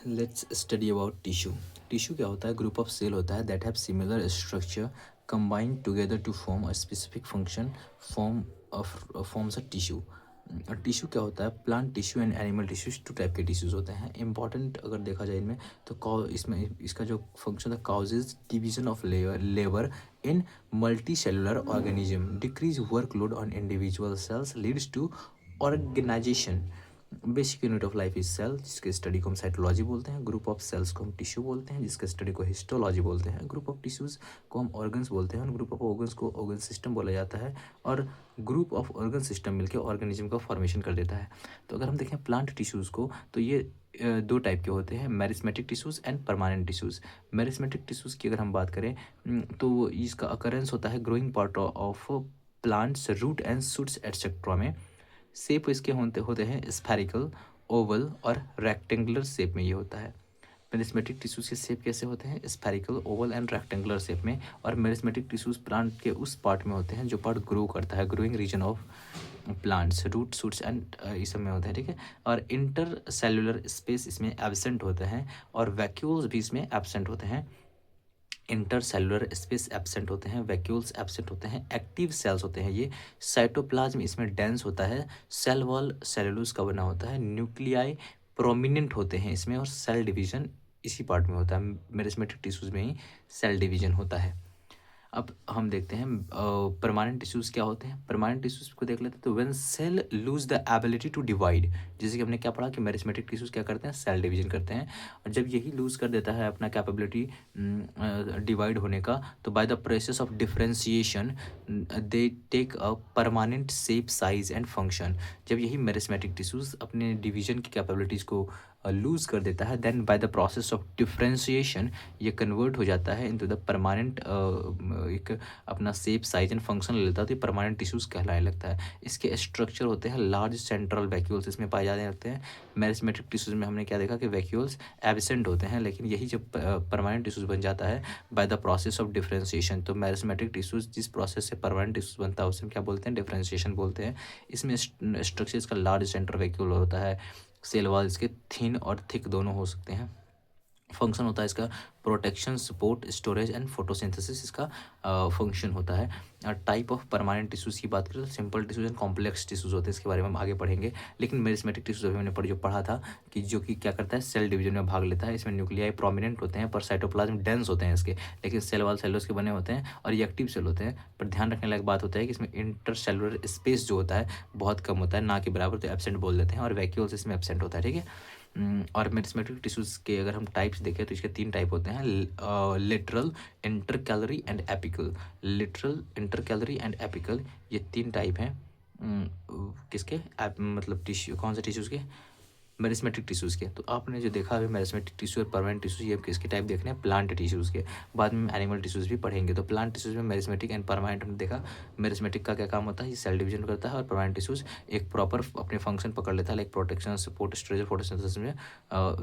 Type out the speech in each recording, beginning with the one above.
Let's study about tissue. Tissue क्या होता है? ग्रुप ऑफ सेल होता है that have similar structure combined together to form a specific function forms a tissue. Tissue क्या होता है? Plant tissue and animal tissues two type के tissues होते हैं। इंपॉर्टेंट अगर देखा जाए इनमें तो इसमें इसका जो फंक्शन है causes division of labour in multi cellular organism, decrease workload on individual cells, leads to organisation. Basic unit of life is cell, जिसके स्टडी को हम साइटोलॉजी बोलते हैं। ग्रुप ऑफ सेल्स को हम टिश्यू बोलते हैं, जिसके स्टडी को हिस्टोलॉजी बोलते हैं। ग्रुप ऑफ टिश्यूज को हम ऑर्गन्स बोलते हैं और ग्रुप ऑफ ऑर्गन्स को ऑर्गन सिस्टम बोला जाता है। और ग्रुप ऑफ ऑर्गन सिस्टम मिलकर ऑर्गेनिज्म का फॉर्मेशन कर देता है। तो अगर हम देखें प्लांट टिश्यूज़ को तो ये दो टाइप के होते हैं, meristematic tissues and permanent tissues. Meristematic tissues की अगर हम बात करें तो इसका अकरेंस होता है growing part of plants root and shoots etcetera में। शेप इसके होते होते हैं स्फेरिकल, ओवल और रेक्टेंगुलर शेप में ये होता है। मेरिस्मेटिक टिश्यूज के शेप कैसे होते हैं? Spherical, Oval and rectangular shape में। और मेरिस्मेटिक टिश्यूज प्लांट के उस पार्ट में होते हैं जो पार्ट ग्रो करता है, growing region of plants, root shoots and इस सब में होता है, ठीक है। और इंटर सेलुलर स्पेस इसमें एब्सेंट होते हैं और वैक्यूल्स भी इसमें एब्सेंट होते हैं। इंटर सेलुलर स्पेस एब्सेंट होते हैं, वैक्यूल्स एब्सेंट होते हैं, एक्टिव सेल्स होते हैं ये। साइटोप्लाज्म इसमें डेंस होता है, सेल वॉल सेलुलोज का बना होता है, न्यूक्लियाई प्रोमिनेंट होते हैं इसमें, और सेल डिवीजन इसी पार्ट में होता है। मेरिस्मेटिक टिश्यूज में ही सेल डिवीजन होता है। अब हम देखते हैं परमानेंट टिश्यूज क्या होते हैं। परमानेंट टिश्यूज को देख लेते हैं। तो when cell lose the ability to divide, जैसे कि हमने क्या पढ़ा कि मेरिस्मेटिक टिश्यूज क्या करते हैं? सेल डिवीजन करते हैं। और जब यही लूज कर देता है अपना कैपेबिलिटी डिवाइड होने का, तो by the process of differentiation they take a permanent shape, size and function. जब यही मेरिस्मेटिक टिश्यूज अपने डिवीजन की कैपेबिलिटीज को लूज कर देता है, then by the process of differentiation ये कन्वर्ट हो जाता है इनटू द परमानेंट, एक अपना शेप, साइज एंड फंक्शन ले लेता है, तो ये परमानेंट टिश्यूज कहलाने लगता है। इसके स्ट्रक्चर होते हैं लार्ज सेंट्रल वैक्यूल्स इसमें पाए जाने लगते हैं। मेरिस्मेटिक टिश्यूज में हमने क्या देखा कि वैक्यूल्स एब्सेंट होते हैं, लेकिन यही जब परमानेंट टिश्यूज बन जाता है bye the process of differentiation, तो मेरिस्मेटिक टिश्यूज जिस प्रोसेस से परमानेंट टिश्यूज बनता है उसे हम क्या बोलते हैं? डिफरेंशिएशन बोलते हैं। इसमें स्ट्रक्चर इसका लार्ज सेंट्रल वैक्यूल होता है। सेल वॉल इसके थिन और थिक दोनों हो सकते हैं। फंक्शन होता है इसका protection, support, storage and photosynthesis इसका फंक्शन होता है। टाइप ऑफ परमानेंट टिश्यूज़ की बात करें तो simple tissues and complex tissues होते हैं, इसके बारे में हम आगे पढ़ेंगे। लेकिन मेरिस्मेटिक टिश्यूज अभी हमने जो पढ़ा था कि जो कि क्या करता है? सेल डिवीजन में भाग लेता है। इसमें न्यूक्लियाई प्रोमिनेंट होते हैं पर साइटोप्लाज्म डेंस होते हैं इसके, लेकिन सेल वाल सेलुलोज के बने होते हैं और ये एक्टिव सेल होते हैं। पर ध्यान रखने लायक बात होता है कि इसमें इंटर सेलुलर स्पेस जो होता है बहुत कम होता है, ना के बराबर, तो एब्सेंट बोल देते हैं। और वैक्यूल्स इसमें एब्सेंट होता है, ठीक है। और मेरिस्मेटिक टिश्यूज़ के अगर हम टाइप्स देखें तो इसके 3 टाइप होते हैं, literal, intercalary and apical. Literal, intercalary and apical, ये 3 टाइप हैं किसके? मतलब टिश्यू, कौन से टिश्यूज़ के? मेरिस्मेटिक टिश्यूज़ के। तो आपने जो देखा अभी मेरिस्मेटिक टिश्यू और परमानेंट टिश्यूज़, ये किसके टाइप देखने हैं? प्लांट टिश्यूज़ के। बाद में एनिमल टिश्यूज़ भी पढ़ेंगे। तो प्लांट टिश्यूज़ में मेरिस्मेटिक एंड परमानेंट हमने देखा। मेरिस्मेटिक का क्या काम होता है? ये सेल डिवीजन करता है। और परमानेंट टिश्यूज़ एक प्रॉपर अपने फंक्शन पकड़ लेता है, like protection, support, storage, photosynthesis में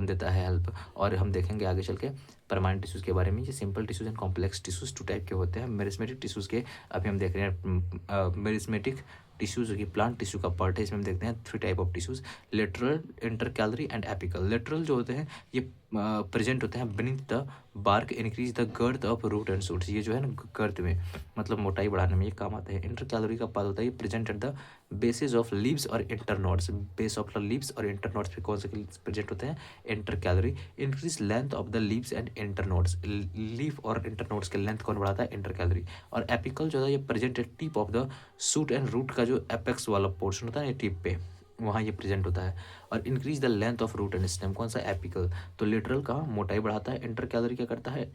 देता है हेल्प। और हम देखेंगे आगे चल के परमानेंट टिश्यूज़ के बारे में। ये simple tissues and complex tissues 2 type के होते हैं। मेरिस्मेटिक टिश्यूज़ के अभी हम देख रहे हैं मेरिस्मेटिक टिश्यूज जो कि प्लांट टिश्यू का पार्ट है, इसमें हम देखते हैं 3 type of tissues, lateral, intercalary and apical. Lateral जो होते हैं ये प्रेजेंट होते हैं beneath the bark, increase the girth of root and shoots. ये जो है ना गर्थ में, मतलब मोटाई बढ़ाने में ये काम आते हैं। इंटरकैलरी का पार्ट होता है ये present at the basis of leaves और internodes. Base of the leaves और इंटरनोड्स पे कौन से प्रेजेंट होते हैं? Intercalary. Increase length of the leaves and internodes, leaf और इंटरनोड्स के लेंथ कौन बढ़ाता है? इंटरकैलरी। और एपिकल जो है ये present at tip of the shoot and root का जो एपेक्स वाला पोर्शन होता है ना टिप पे, वहाँ ये प्रेजेंट होता है। और increase the length of root and stem, कौन सा? एपिकल। तो लिटरल का मोटाई बढ़ाता है। इंटरकैलरी क्या करता है?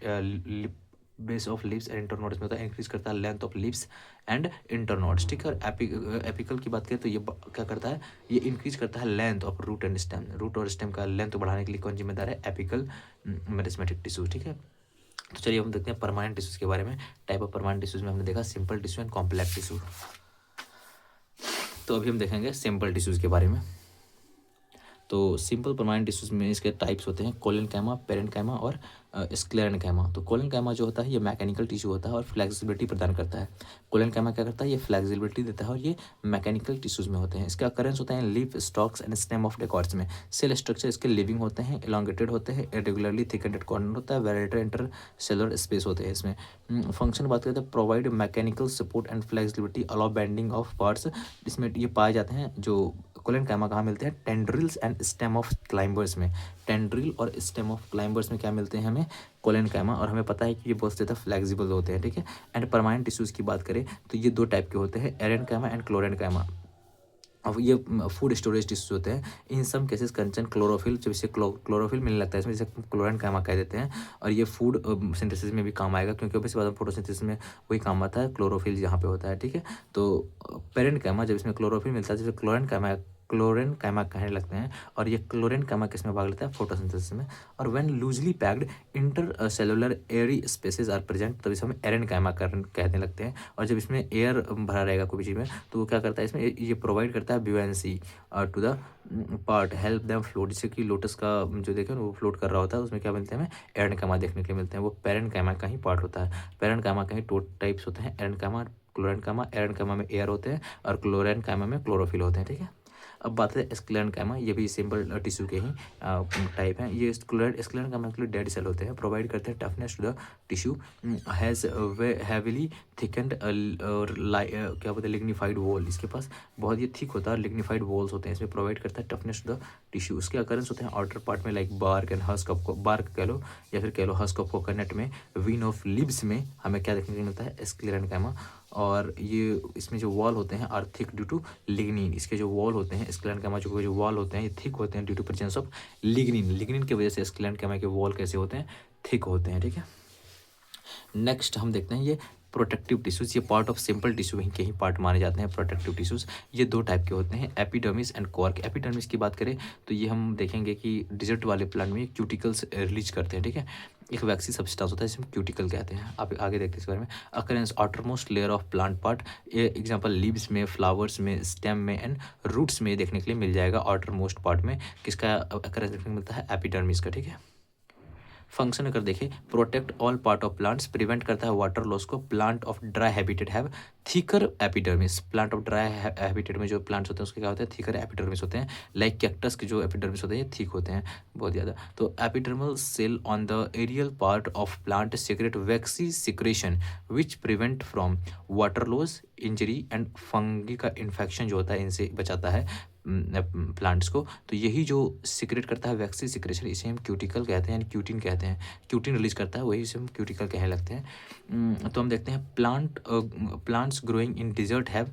Base of leaves and internodes में होता है, इंक्रीज करता है length of leaves and internodes, ठीक है। और एपिकल की बात करें तो ये क्या करता है? ये इंक्रीज करता है length of root and stem. Root और स्टेम का लेंथ बढ़ाने के लिए कौन जिम्मेदार है? एपिकल मेरिस्मेटिक टिश्यू, ठीक है। तो चलिए हम देखते हैं परमानेंट टिश्यूज के बारे में। टाइप ऑफ परमानेंट टिश्यूज में हमने देखा simple tissue and complex tissue. तो अभी हम देखेंगे सिंपल टिश्यूज के बारे में। तो सिंपल परमानेंट टिश्यूज में इसके टाइप्स होते हैं कोलेनकाइमा, पेरेन्काइमा और स्क्लेरेन्काइमा। तो कोलेनकाइमा जो होता है ये मैकेनिकल टिश्यू होता है और फ्लेक्सिबिलिटी प्रदान करता है। कोलेनकाइमा क्या करता है, ये फ्लेक्सिबिलिटी देता है और ये मैकेनिकल टिश्यूज में होते हैं। इसका अकरेंस होता है leaf, stalks and stem of dicots में। सेल स्ट्रक्चर इसके लिविंग होते हैं, इलांगेटेड होते हैं, इरेगुलरली थिकेंडेड कॉर्नर होता है, वेरेटर इंटर सेलुलर स्पेस होते हैं इसमें। फंक्शन बात करते हैं provide mechanical support and flexibility, allow bending of parts. इसमें ये पाए जाते हैं जो कोलेनकाइमा कहाँ मिलते हैं, tendrils and stem of climbers में। टेंड्रिल और स्टेम ऑफ क्लाइंबर्स में क्या मिलते हैं हमें, कोलेनकाइमा। और हमें पता है कि ये बहुत ज़्यादा फ्लेक्सिबल होते हैं, ठीक है। एंड परमानेंट टिश्यूज़ की बात करें तो ये दो टाइप के होते हैं, एरेनकाइमा एंड क्लोरेनकाइमा। अब ये फूड स्टोरेज टिश्यूज होते हैं। इन सम केसेस कंचन क्लोरोफिल, जब इसे क्लोरोफिल मिलने लगता है इसमें, जिसे क्लोरेनकाइमा कह देते हैं। और ये फूड सिंथेसिस में भी काम आएगा, क्योंकि ऑब्वियसली बात है फोटोसिंथेसिस में वही काम आता है, क्लोरोफिल यहाँ पे होता है, ठीक है। तो पेरेन्काइमा, जब इसमें क्लोरोफिल मिलता है, जैसे क्लोरेनकाइमा कहने लगते हैं। और ये क्लोरेनकाइमा किस में भाग लेता है, फोटोसिंथेसिस में। और when loosely packed inter cellular airy spaces are present, तब इसे हम एरेनकाइमा कहने लगते हैं। और जब इसमें एयर भरा रहेगा कोई चीज़ में, तो वो क्या करता है, इसमें ये प्रोवाइड करता है buoyancy to the part, help them float. जैसे कि लोटस का जो देखें वो फ्लोट कर रहा होता है, उसमें क्या मिलते हैं हमें, एरेनकाइमा देखने के लिए मिलते हैं। वो पेरेन्काइमा का ही पार्ट होता है। पेरेन्काइमा का ही दो टाइप्स होते हैं, एरेनकाइमा, क्लोरेनकाइमा। एरेनकाइमा में एयर होते हैं और क्लोरेनकाइमा में क्लोरोफिल होते हैं, ठीक है। अब बात है स्क्लेरेनकाइमा, ये भी सिंपल टिश्यू के ही टाइप हैं। ये स्क्लेरेनकाइमा के लिए डेड सेल होते हैं, प्रोवाइड करते हैं toughness to the tissue, has heavily thickened क्या बोलते हैं, लिग्निफाइड वॉल। इसके पास बहुत ही थिक होता है, लिग्निफाइड वॉल्स होते हैं, इसमें प्रोवाइड करता है टफनेस टू द टिश्यू। उसके अकरेंस होते हैं आउटर पार्ट में, like bark and husk of, bark कह लो या फिर कह लो हस्क ऑफ कोकोनट में। वीन ऑफ लिब्स में हमें क्या देखने को मिलता है, स्क्लेरेनकाइमा। और ये इसमें जो वॉल होते हैं are thick due to lignin. इसके जो वॉल होते हैं स्क्लेरेनकाइमा के जो वॉल होते हैं ये थिक होते हैं due to presence of lignin. Lignin की वजह से स्क्लेरेनकाइमा के वॉल कैसे होते हैं, थिक होते हैं, ठीक है। नेक्स्ट हम देखते हैं ये प्रोटेक्टिव टिश्यूज। ये पार्ट ऑफ सिंपल टिश्यू के ही पार्ट माने जाते हैं प्रोटेक्टिव टिश्यूज। ये दो टाइप के होते हैं, एपिडर्मिस एंड कॉर्क। एपिडर्मिस की बात करें तो ये हम देखेंगे कि डिजर्ट वाले प्लांट में क्यूटिकल्स रिलीज करते हैं, ठीक है। एक वैक्सी सब्सटेंस होता है जिसे हम क्यूटिकल कहते हैं। आप आगे देखते हैं इस बारे में। Occurrence outermost layer of plant part, example leaves में, फ्लावर्स में, स्टेम में एंड रूट्स में देखने के लिए मिल जाएगा। आउटरमोस्ट पार्ट में किसका अकरेंस देखने को मिलता है, एपिडर्मिस का, ठीक है। फंक्शन अगर देखें, protect all part of plants, prevent करता है वाटर लॉस को। Plant of dry habitat have thicker epidermis. Plant of dry habitat में जो प्लांट्स होते हैं उसके क्या होते हैं, थिकर एपिडर्मिस होते हैं। लाइक कैक्टस के जो एपिडर्मिस होते हैं ये थिक होते हैं बहुत ज़्यादा। तो epidermal cell on the aerial part of plant secrete waxy secretion which prevent from water loss, injury and fungi का इन्फेक्शन जो होता है इनसे बचाता है प्लांट्स को। तो यही जो सिक्रेट करता है वैक्सी सिक्रेशन, इसे हम क्यूटिकल कहते हैं, क्यूटिन कहते हैं। क्यूटिन रिलीज करता है, वही इसे हम क्यूटिकल कहने लगते हैं। तो हम देखते हैं plants growing in desert have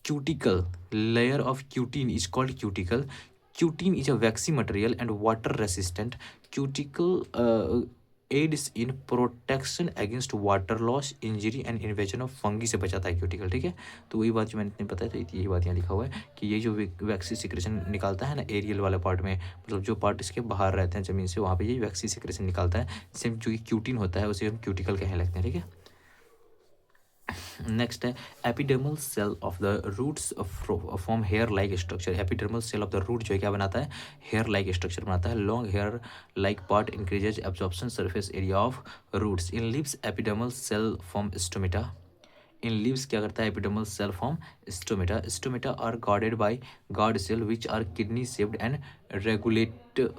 cuticle layer of cutin is called cuticle. Cutin is a waxy material and water resistant. Cuticle aids in protection against water loss, injury and invasion of fungi से बचाता है cuticle, ठीक है। तो वही बात जो मैंने बताया था, यही बात यहाँ लिखा हुआ है कि ये जो वैक्सी सिक्रेशन निकालता है ना एरियल वाले पार्ट में, मतलब जो पार्ट इसके बाहर रहते हैं ज़मीन से, वहाँ पे ये वैक्सी सिक्रेशन निकालता है। जिसे जो क्यूटिन होता है उसे हम क्यूटिकल कहने लगते हैं, ठीक है। नेक्स्ट है epidermal cell of the roots form hair like structure. Epidermal cell of the root जो है क्या बनाता है, हेयर लाइक स्ट्रक्चर बनाता है। Long hair like part increases absorption surface area of roots. In leaves epidermal cell form stomata. In leaves क्या करता है, epidermal cell form stomata. Stomata are guarded by guard cell which are kidney shaped and regulate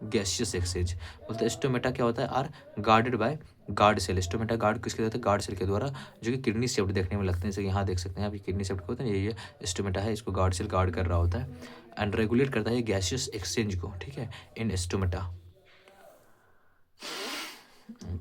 gaseous exchange. बोलते हैं stomata क्या होता है, are guarded by guard cell. Stomata guard किसके होता है, गार्ड सेल के द्वारा, जो कि किडनी शेप्ड देखने में लगते हैं। जैसे यहाँ देख सकते हैं आप, ये किडनी शेप्ड होता है, ये स्टोमेटा है, इसको गार्ड सेल गार्ड कर रहा होता है एंड रेगुलेट करता है गैसियस एक्सचेंज को, ठीक है, इन स्टोमेटा,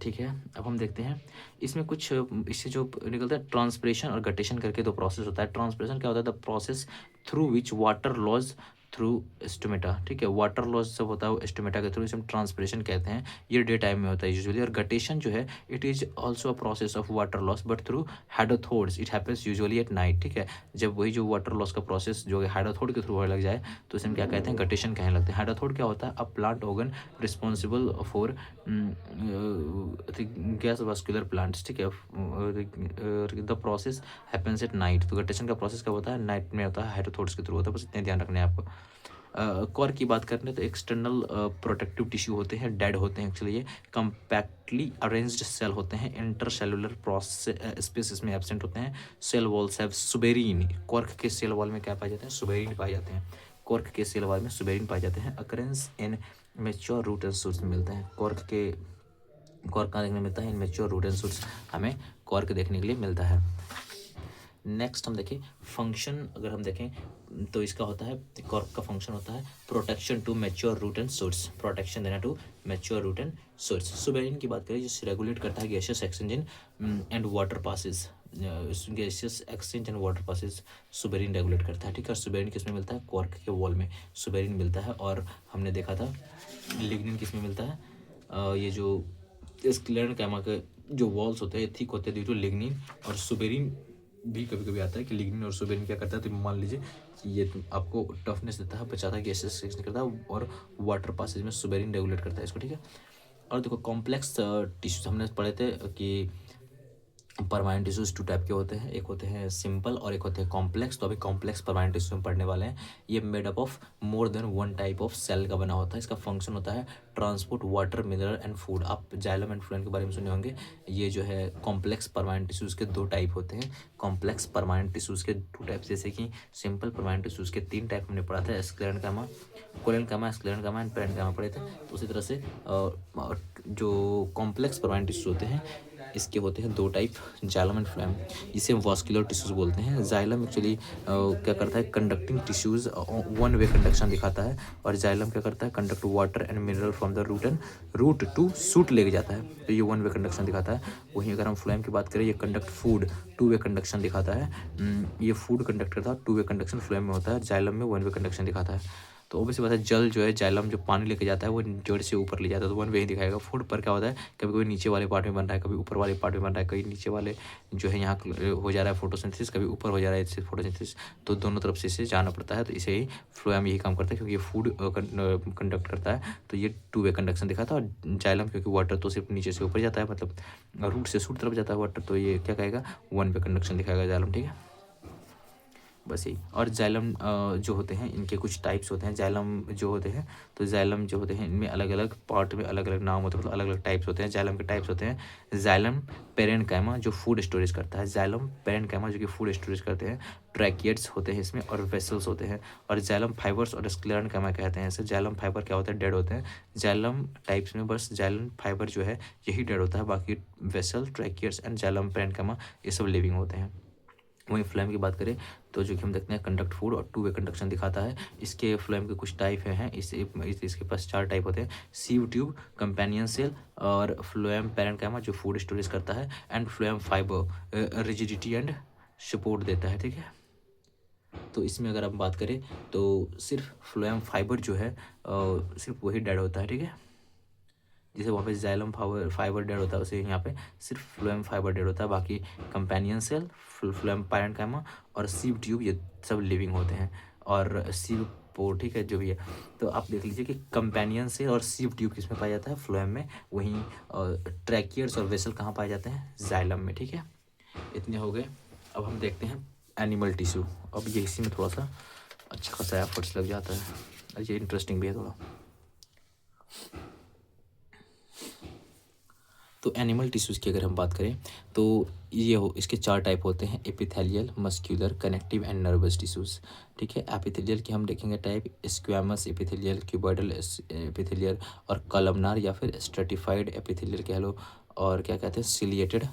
ठीक है। अब हम देखते हैं इसमें कुछ इससे जो निकलता है ट्रांसपिरेशन और गटेशन करके दो प्रोसेस होता है। ट्रांसपिरेशन क्या होता है, the process through which water loss through stomata, ठीक है। वाटर लॉस जब होता है वो स्टोमेटा के थ्रू, इसे हम ट्रांसपिरेशन कहते हैं। ये डे टाइम में होता है यूजुअली। और गटेशन जो है it is also a process of water loss but through hydathodes. It happens usually at night, ठीक है। जब वही जो वाटर लॉस का प्रोसेस जो है हाइड्रोथोड के थ्रू होने लग जाए तो इसे हम क्या कहते हैं, गटेशन कहने लगते हैं। हाइड्रोथोड क्या होता है, a plant organ responsible for gas vascular plants, ठीक है। The process happens at night. तो गटेशन का प्रोसेस कब होता है, नाइट में होता है, हाइड्रोथोड्स के थ्रू होता है। बस इतने ध्यान रखना है आपको। कॉर्क की बात करें तो एक्सटर्नल प्रोटेक्टिव टिश्यू होते हैं, डेड होते हैं एक्चुअली, ये कम्पैक्टली अरेंज्ड सेल होते हैं, इंटरसेलुलर प्रोसेस स्पेस इसमें एब्सेंट होते हैं, cell walls have suberin, cork के सेल वॉल में क्या पाए जाते हैं, सुबेरिन पाए जाते हैं, कॉर्क के सेल वॉल में सुबेरिन पाए जाते हैं, occurrence in mature root and shoots में मिलते हैं, कॉर्क कहाँ देखने मिलता है, in mature root and shoots हमें कॉर्क देखने के लिए मिलता है। नेक्स्ट हम देखें फंक्शन, अगर हम देखें तो इसका होता है, कॉर्क का फंक्शन होता है protection to mature root and shoots, protection देना to mature root and shoots. Suberin की बात करें जिससे रेगुलेट करता है gaseous exchange and water passes, gaseous exchange and water passes suberin regulate करता है, ठीक है। और सुबेरिन किस में मिलता है, कॉर्क के वॉल में सुबेरिन मिलता है। और हमने देखा था लिग्निन किस में मिलता है, ये जो स्क्लेरन कैमा के जो वॉल्स होते हैं थिक होते हैं ड्यू टू लिग्निन, और सुबेरिन भी कभी कभी आता है कि लिग्निन और सुबेरिन क्या करता है, तो मान लीजिए कि ये आपको टफनेस देता है, बचाता है, गैसेस एक्सचेंज करता है, और वाटर पासेज में सुबेरिन रेगुलेट करता है इसको, ठीक है। और देखो कॉम्प्लेक्स टिश्यूज हमने पढ़े थे कि परमानेंट टिश्यूज टू टाइप के होते हैं, एक होते हैं सिंपल और एक होते हैं कॉम्प्लेक्स। तो अभी कॉम्प्लेक्स परमानेंट टिश्यूज में पढ़ने वाले हैं। ये made up of more than one type of cell का बना होता है। इसका फंक्शन होता है transport water, mineral and food. आप जाइलम एंड फ्लोएम के बारे में सुने होंगे। ये जो है कॉम्प्लेक्स परमानेंट टिश्यूज के दो टाइप होते हैं, कॉम्प्लेक्स परमानेंट टिश्यूज के टू टाइप, जैसे कि सिंपल परमानेंट टिश्यूज के तीन टाइप हमने पढ़ा था, स्क्लेरेनकामा, कोलेनकामा, स्क्लेरेनकामा एंड पेरेन्कामा पढ़े थे। तो उसी तरह से जो कॉम्प्लेक्स परमानेंट टिश्यूज होते हैं इसके होते हैं दो टाइप, जाइलम एंड फ्लोएम, जिसे हम वास्कुलर टिश्यूज बोलते हैं। जाइलम एक्चुअली क्या करता है, conducting tissues one way conduction दिखाता है, और जाइलम क्या करता है, conduct water and mineral from the root to shoot लेके जाता है, तो ये वन वे कंडक्शन दिखाता है। वहीं अगर हम फ्लोएम की बात करें, ये conduct food, two way conduction दिखाता है। ये फूड कंडक्ट करता है, टू वे कंडक्शन फ्लोएम में होता है, जाइलम में वन वे कंडक्शन दिखाता है। तो ऑब्वियसली बात है, जल जो है जाइलम जो पानी लेके जाता है वो जड़ से ऊपर ले जाता है, तो वन वे ही दिखाएगा। फूड पर क्या होता है, कभी कभी नीचे वाले पार्ट में बन रहा है, कभी ऊपर वाले पार्ट में बन रहा है, कभी नीचे वाले जो है यहाँ हो जा रहा है फोटोसिंथेसिस, कभी ऊपर हो जा रहा है फोटोसिंथेसिस, तो दोनों तरफ से इसे जाना पड़ता है। तो इसे ही फ्लोएम यही काम करता है, क्योंकि ये फूड कंडक्ट करता है, तो ये टू वे कंडक्शन दिखाता है। और जाइलम क्योंकि वाटर तो सिर्फ नीचे से ऊपर जाता है, मतलब रूट से शूट तरफ जाता है वाटर, तो ये क्या कहेगा, वन वे कंडक्शन दिखाएगा जाइलम, ठीक है। बस यही। और जाइलम जो होते हैं इनके कुछ टाइप्स होते हैं, जाइलम जो होते हैं, तो जाइलम जो होते हैं इनमें अलग अलग पार्ट में अलग अलग नाम होते हैं, मतलब अलग अलग टाइप्स होते हैं। जाइलम के टाइप्स होते हैं, जाइलम पेरेन्काइमा जो फूड स्टोरेज करता है, जाइलम पेरेन्काइमा जो कि फूड स्टोरेज करते हैं, ट्रैकिएट्स होते हैं इसमें, और वेसल्स होते हैं, और जाइलम फाइबर्स और स्क्लेरेन्काइमा कहते हैं। ऐसे जाइलम फाइबर क्या होता है, डेड होते हैं। जाइलम टाइप्स में बस जाइलम फाइबर जो है यही डेड होता है, बाकी वेसल, ट्रैकिएट्स एंड जाइलम पेरेन्काइमा ये सब लिविंग होते हैं। वहीं फ्लोएम की बात करें तो जो कि हम देखते हैं कंडक्ट फूड और टू वे कंडक्शन दिखाता है। इसके फ्लोएम के कुछ टाइप हैं, इसके पास चार टाइप होते हैं, सीव ट्यूब, कंपेनियन सेल, और फ्लोएम पेरेन्काइमा जो फूड स्टोरेज करता है, and phloem fibre rigidity and support देता है, ठीक है। तो इसमें अगर हम बात करें तो सिर्फ फ्लोएम फाइबर जो है सिर्फ वही डेड होता है, ठीक है। जैसे वहाँ पे जाइलम फाइबर डेड होता है, उसे यहाँ पे सिर्फ फ्लोएम फाइबर डेड होता है, बाकी कंपेनियन सेल, फ्लोएम पेरेन्काइमा और सीव ट्यूब ये सब लिविंग होते हैं, और सीव पोर, ठीक है, जो भी है। तो आप देख लीजिए कि कंपेनियन सेल और सीव ट्यूब किस में पाया जाता है, फ्लोएम में। वहीं ट्रैकियर्स और वेसल कहाँ पाए जाते हैं, जाइलम में, ठीक है। इतने हो गए। अब हम देखते हैं एनिमल टिश्यू। अब ये इसी में थोड़ा सा अच्छा खासा एफर्ट्स लग जाता है, और ये इंटरेस्टिंग भी है थोड़ा। तो एनिमल टिश्यूज़ की अगर हम बात करें तो इसके चार टाइप होते हैं, epithelial, muscular, connective and nervous tissues, ठीक है। एपिथेलियल की हम देखेंगे type, squamous epithelial, cuboidal epithelial, और कॉलमनार या फिर स्ट्रेटिफाइड एपिथेलियल कह लो, और क्या कहते हैं, सिलिएटेड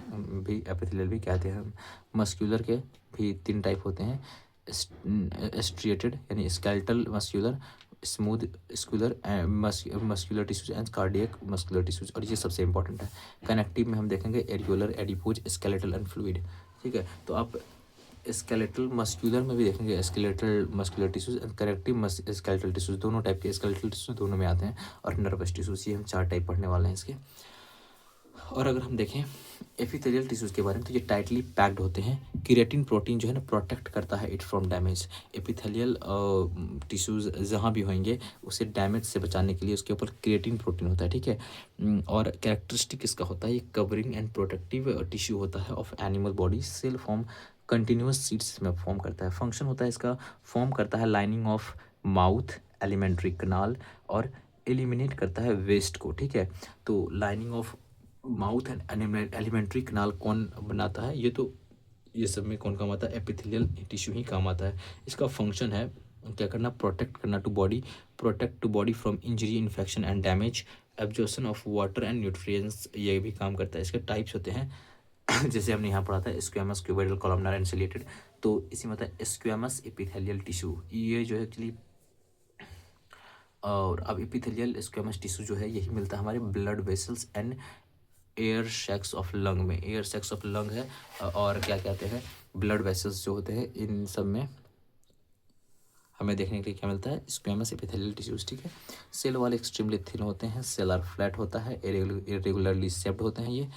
भी एपिथेलियल भी कहते हैं हम। मस्क्यूलर के भी तीन टाइप होते हैं, स्ट्रिएटेड यानी स्केलेटल मस्क्यूलर, स्मूथ स्क्यूलर muscular tissues and cardiac muscular tissues, और ये सबसे इंपॉर्टेंट है। कनेक्टिव में हम देखेंगे areolar, adipose, skeletal and fluid, ठीक है। तो आप स्केलेटल मस्क्यूलर में भी देखेंगे skeletal muscular tissues and connective skeletal tissues, दोनों टाइप के स्केलेटल टिश्यूज दोनों में आते हैं, और नर्वस टिश्यूज, ये हम चार टाइप पढ़ने वाले हैं इसके। और अगर हम देखें एपिथेलियल टिश्यूज़ के बारे में तो ये टाइटली पैक्ड होते हैं, केराटिन प्रोटीन जो है ना प्रोटेक्ट करता है it from damage. Epithelial tissues जहाँ भी होंगे उसे डैमेज से बचाने के लिए उसके ऊपर केराटिन प्रोटीन होता है, ठीक है। और कैरेक्टरिस्टिक इसका होता है, ये कवरिंग एंड प्रोटेक्टिव टिश्यू होता है of animal body, cell form continuous sheets में फॉर्म करता है। फंक्शन होता है इसका, फॉर्म करता है lining of mouth, alimentary canal और एलिमिनेट करता है वेस्ट को, ठीक है। तो lining of mouth and alimentary canal कौन बनाता है, ये सब में कौन काम आता है, एपिथेलियल टिश्यू ही काम आता है। इसका फंक्शन है क्या करना, प्रोटेक्ट करना protect to body from injury, infection and damage, absorption of water and nutrients, ये भी काम करता है। इसके टाइप्स होते हैं जैसे हमने यहाँ पढ़ा था squamous, cuboidal, columnar and ciliated. तो इसी में होता है स्क्वैमस एपिथेलियल टिश्यू, ये जो है एक्चुअली, और अब एपिथेलियल स्क्वैमस टिश्यू जो है यही मिलता है हमारे blood vessels and air sacs of lung में। एयर सैक्स ऑफ लंग है और क्या कहते हैं, ब्लड वेसल्स जो होते हैं, इन सब में हमें देखने के लिए क्या मिलता है, स्क्वैमस एपिथेलियल टिश्यूज, ठीक है। सेल वाले एक्सट्रीमली थिन होते हैं, सेलर फ्लैट होता है, इरेगुलरली शेप्ड होते हैं ये।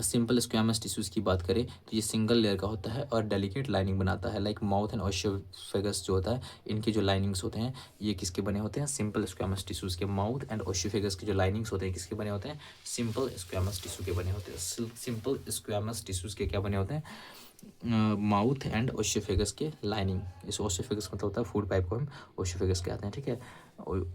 सिंपल स्क्वैमस टिश्यूज की बात करें तो ये सिंगल लेयर का होता है और डेलिकेट लाइनिंग बनाता है, लाइक माउथ एंड ओशियोफेगस जो होता है, इनके जो लाइनिंग्स होते हैं ये किसके बने होते हैं, सिंपल स्क्वैमस टिश्यूज के। माउथ एंड ओशियोफेगस के जो लाइनिंग्स होते हैं किसके बने होते हैं, सिंपल स्क्वैमस टिश्यू के बने होते हैं। सिंपल स्क्वैमस टिश्यूज के क्या बने होते हैं, माउथ एंड ओशियोफेगस के लाइनिंग। इस ओशियोफेगस मतलब होता है फूड पाइप को हम ओशियोफेगस कहते हैं, ठीक है,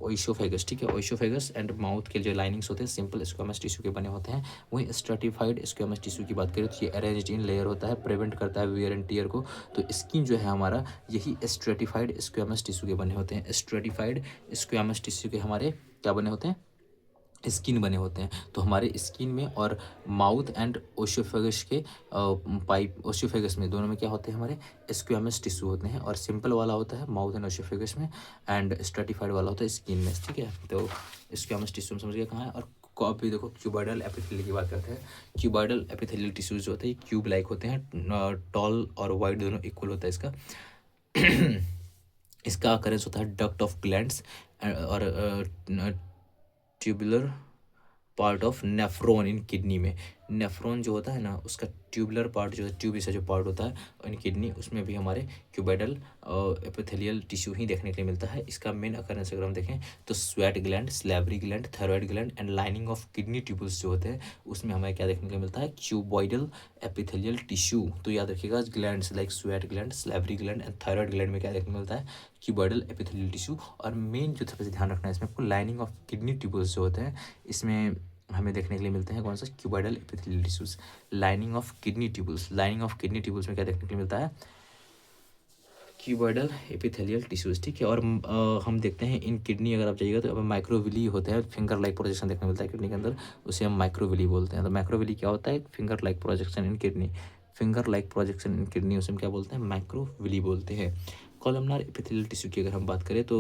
ओशियोफेगस, ठीक है। ओशियोफेगस एंड माउथ के जो लाइनिंग्स होते हैं सिंपल स्क्वैमस टिश्यू के बने होते हैं। वहीं स्ट्रेटिफाइड स्क्वैमस टिश्यू की बात करें तो ये अरेंज्ड इन लेयर होता है, प्रिवेंट करता है वियर एंड टियर को। तो स्किन जो है हमारा, यही स्ट्रेटिफाइड स्क्वैमस टिश्यू के बने होते हैं। स्ट्रेटिफाइड स्क्वैमस टिश्यू के हमारे क्या बने होते हैं, स्किन बने होते हैं। तो हमारे स्किन में और माउथ एंड ओशियोफेगस के पाइप, ओशियोफेगस में, दोनों में क्या होते हैं, हमारे स्क्वैमस टिश्यू होते हैं। और सिंपल वाला होता है माउथ एंड ओशियोफेगस में, एंड स्ट्रेटिफाइड वाला होता है स्किन में, ठीक है। तो स्क्वैमस टिश्यू में समझ गया कहाँ है। और अभी देखो क्यूबॉइडल एपिथेलियल की बात करते हैं। क्यूबॉइडल एपिथेलियल टिश्यूज जो होते हैं क्यूब लाइक होते हैं, टॉल और वाइड दोनों इक्वल होता है इसका। इसका अकरेंस होता है डक्ट ऑफ ग्लैंड्स और tubular part of nephron in kidney में। नेफ्रॉन जो होता है ना, उसका ट्यूबुलर पार्ट जो है, ट्यूब जैसा जो पार्ट होता है इन किडनी, उसमें भी हमारे क्यूबॉइडल एपिथेलियल टिश्यू ही देखने के लिए मिलता है। इसका मेन अकरेंस अगर हम देखें तो sweat gland, salivary gland, thyroid gland and lining of kidney tubules जो होते हैं उसमें हमें क्या देखने के लिए मिलता है, क्यूबॉइडल एपिथेलियल टिश्यू। तो याद रखिएगा glands like sweat gland, salivary gland and thyroid gland में क्या देखने को मिलता है, क्यूबॉइडल एपिथेलियल टिश्यू। और मेन जो सबसे ध्यान रखना है इसमें आपको, लाइनिंग ऑफ किडनी ट्यूबल्स जो होते हैं इसमें हमें देखने के लिए मिलते हैं कौन सा, cuboidal epithelial tissues. Lining of kidney tubules, lining of kidney tubules में क्या देखने के लिए मिलता है, क्यूबॉइडल एपिथेलियल टिश्यूज, ठीक है। और हम देखते हैं इन किडनी, अगर आप जाइएगा तो माइक्रोविली होते हैं, फिंगर लाइक प्रोजेक्शन देखने को मिलता है किडनी के अंदर, उसे हम माइक्रोविली बोलते हैं। तो माइक्रोविली क्या होता है, फिंगर लाइक प्रोजेक्शन इन किडनी, फिंगर लाइक प्रोजेक्शन इन किडनी, उसे हम क्या बोलते हैं, माइक्रोविली बोलते हैं। कॉलमनार एपिथेलियल टिश्यू की अगर हम बात करें तो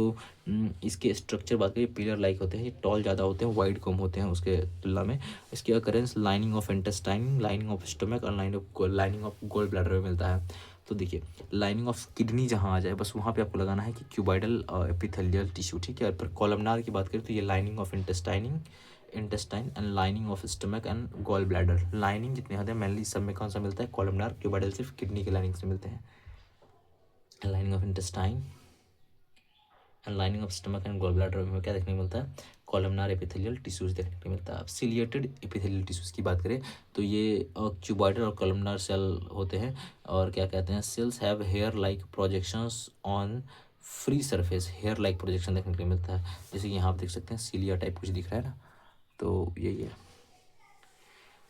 इसके स्ट्रक्चर बात करें, पिलर लाइक होते हैं, ये टॉल ज़्यादा होते हैं, वाइड कम होते हैं उसके तुलना में। इसकी occurrence lining of intestine, lining of stomach और लाइनिंग ऑफ गोल ब्लैडर में मिलता है। तो देखिए लाइनिंग ऑफ किडनी जहाँ आ जाए बस वहाँ पे आपको लगाना है कि क्यूबॉइडल एपिथेलियल टिश्यू, ठीक है। पर कॉलमनार की बात करें तो ये lining of intestine and lining of stomach and gall bladder, lining जितने होते हैं मेनली सब में कौन सा मिलता है, कॉलमनार। क्यूबॉइडल सिर्फ किडनी के लाइनिंग से मिलते हैं। Lining of intestine and lining of stomach and gall bladder में क्या देखने को मिलता है, कॉलमनार एपिथेलियल टिश्यूज देखने को मिलता है। अब सिलिएटेड एपिथेलियल टिश्यूज की बात करें तो ये क्यूबॉइडल और कॉलमनार सेल होते हैं। और क्या कहते हैं, cells have hair like projections on free surface, hair like projection देखने को मिलता है। जैसे कि यहाँ आप देख सकते हैं सिलिया टाइप कुछ दिख रहा है ना, तो यही है।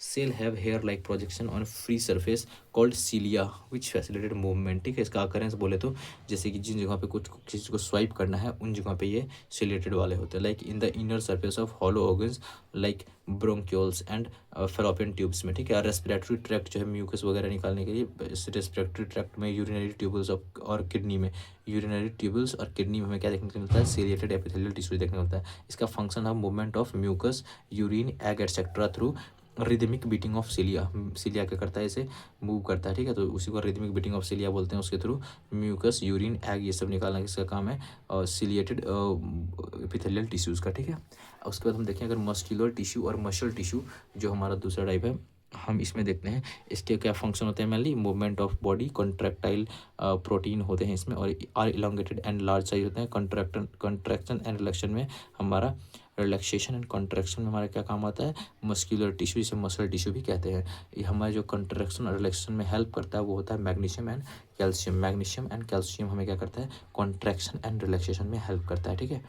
Cell have hair like projection on free surface called cilia which facilitated movement, ठीक है। इसका अकरेंस बोले तो जैसे कि जिन जगह पे कुछ किसी चीज़ को स्वाइप करना है उन जगह पे ये सिलेटेड वाले होते हैं, like in the inner surface of hollow organs like bronchioles and fallopian tubes में, ठीक है। रेस्पिरेटरी ट्रैक्ट जो है म्यूकस वगैरह निकालने के लिए, रेस्पिरेटरी ट्रैक्ट में, यूरिनरी ट्यूबल्स और किडनी में, यूरिनरी ट्यूबल्स और किडनी में हमें क्या देखने को मिलता है, सिलिएटेड एपिथेलियल टिश्यू देखने को मिलता है। इसका फंक्शन है movement of mucus, urine, egg etcetera through rhythmic beating of cilia. Cilia क्या करता है, इसे मूव करता है, ठीक है। तो उसी को रिदमिक बीटिंग ऑफ सिलिया बोलते हैं। उसके थ्रू म्यूकस, यूरिन, एग ये सब निकालना इसका काम है, और सिलिएटेड एपिथेलियल टिश्यूज़ का, ठीक है। उसके बाद हम देखें अगर मस्कुलर टिश्यू और मसल टिश्यू जो हमारा दूसरा टाइप है, हम इसमें देखते हैं इसके क्या फंक्शन होते हैं। Mainly movement of body, contractile protein होते हैं इसमें, और are elongated and large size होते हैं। कंट्रैक्शन एंड रिलैक्शन में हमारा, रिलैक्सेशन एंड कॉन्ट्रैक्शन में हमारा क्या काम आता है, मस्कुलर टिश्यू, जिसे मसल टिश्यू भी कहते हैं। ये हमारे जो कंट्रैक्शन और रिलैक्सेशन में हेल्प करता है वो होता है magnesium and calcium. Magnesium and calcium हमें क्या करता है, कॉन्ट्रैक्शन एंड रिलैक्सेशन में हेल्प करता है, ठीक है।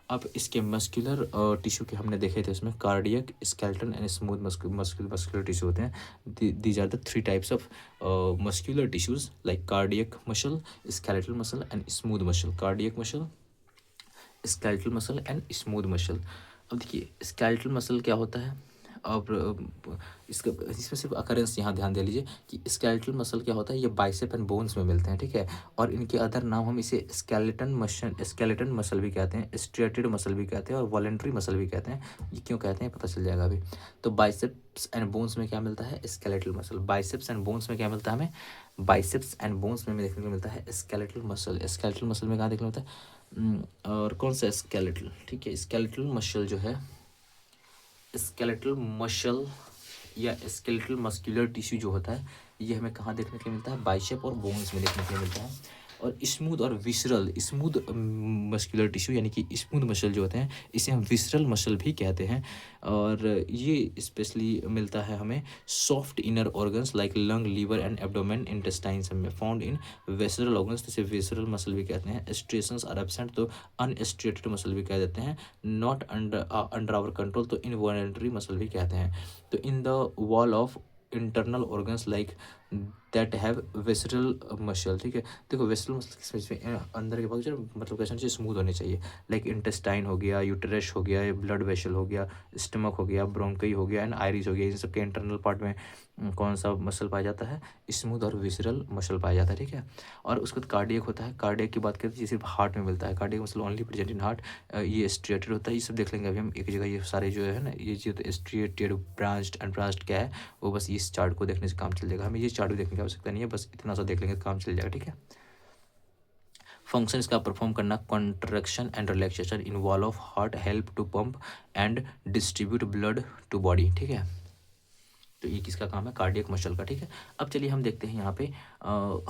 अब इसके मस्कुलर टिश्यू के हमने देखे थे, उसमें cardiac, skeletal and smooth muscular tissue होते हैं। These are the 3 types of muscular tissues, like cardiac muscle, skeletal muscle and smooth muscle. Cardiac muscle, skeletal muscle and smooth muscle. अब देखिए स्केलेटल मसल क्या होता है। अब इसका, इसमें सिर्फ अकरेंस यहाँ ध्यान दे लीजिए कि स्केलेटल मसल क्या होता है, ये बाइसेप एंड बोन्स में मिलते हैं, ठीक है। और इनके अदर नाम हम इसे स्केलेटन मसल भी कहते हैं, स्ट्रेटेड मसल भी कहते हैं, और वॉलेंट्री मसल भी कहते हैं। ये क्यों कहते हैं पता चल जाएगा अभी। तो बाइसेप्स एंड बोन्स में क्या मिलता है, skeletal muscle. Biceps and bones में क्या मिलता है हमें, बाइसेप्स एंड बोन्स में देखने को मिलता है स्केलेटल मसल। स्केलेटल मसल में कहाँ देखने को मिलता है, और कौन सा स्केलेटल, ठीक है। स्केलेटल मसल जो है, स्केलेटल मसल या स्केलेटल मस्कुलर टिश्यू जो होता है, ये हमें कहाँ देखने के लिए मिलता है, बाइसेप और बोन्स में देखने के लिए मिलता है। और स्मूथ और विसरल, स्मूथ मस्कुलर टिश्यू यानी कि स्मूथ मसल जो होते हैं, इसे हम विसरल मसल भी कहते हैं। और ये स्पेशली मिलता है हमें soft inner organs like lung, liver and abdomen, intestines में फाउंड इन वेसरल ऑर्गन्स, जिसे वेसरल मसल भी कहते हैं। स्ट्रेशंस आर एब्सेंट, तो अनस्ट्रेटेड मसल भी कह देते हैं। नॉट अंडर आवर कंट्रोल, तो इनवॉलंटरी मसल भी कहते हैं। तो in the wall of internal organs like that have visceral muscle, ठीक है। देखो वेसरल मसल किस में, अंदर के भाग जो मतलब कैसे चाहिए, स्मूथ होने चाहिए। लाइक इंटेस्टाइन हो गया, यूटेरस हो गया, ब्लड वेसल हो गया, स्टमक हो गया, ब्रोंकई हो गया एंड आयरिस हो गया। इन सब के इंटरनल पार्ट में कौन सा मसल पाया जाता है, स्मूथ और विसरल मसल पाया जाता है, ठीक है। और उसके बाद कार्डियक होता है। कार्डियक की बात करें तो ये सिर्फ हार्ट में मिलता है। Cardiac muscle only present in heart. ये स्ट्रेटेड होता है। ये सब देख लेंगे अभी हम एक जगह। ये सारे जो है ना, ये जो स्ट्रेटेड, ब्रांच्ड, अनब्रांच्ड क्या है, वो बस इस चार्ट को देखने से काम चल जाएगा। हमें ये चार्ट भी देखने की आवश्यकता नहीं है, बस इतना सा देख लेंगे काम चल जाएगा, ठीक है। फंक्शन इसका परफॉर्म करना, contraction and relaxation involve of heart, help to pump and distribute blood to body, ठीक है। तो ये किसका काम है, कार्डियक मसल का, ठीक है। अब चलिए हम देखते हैं यहाँ पे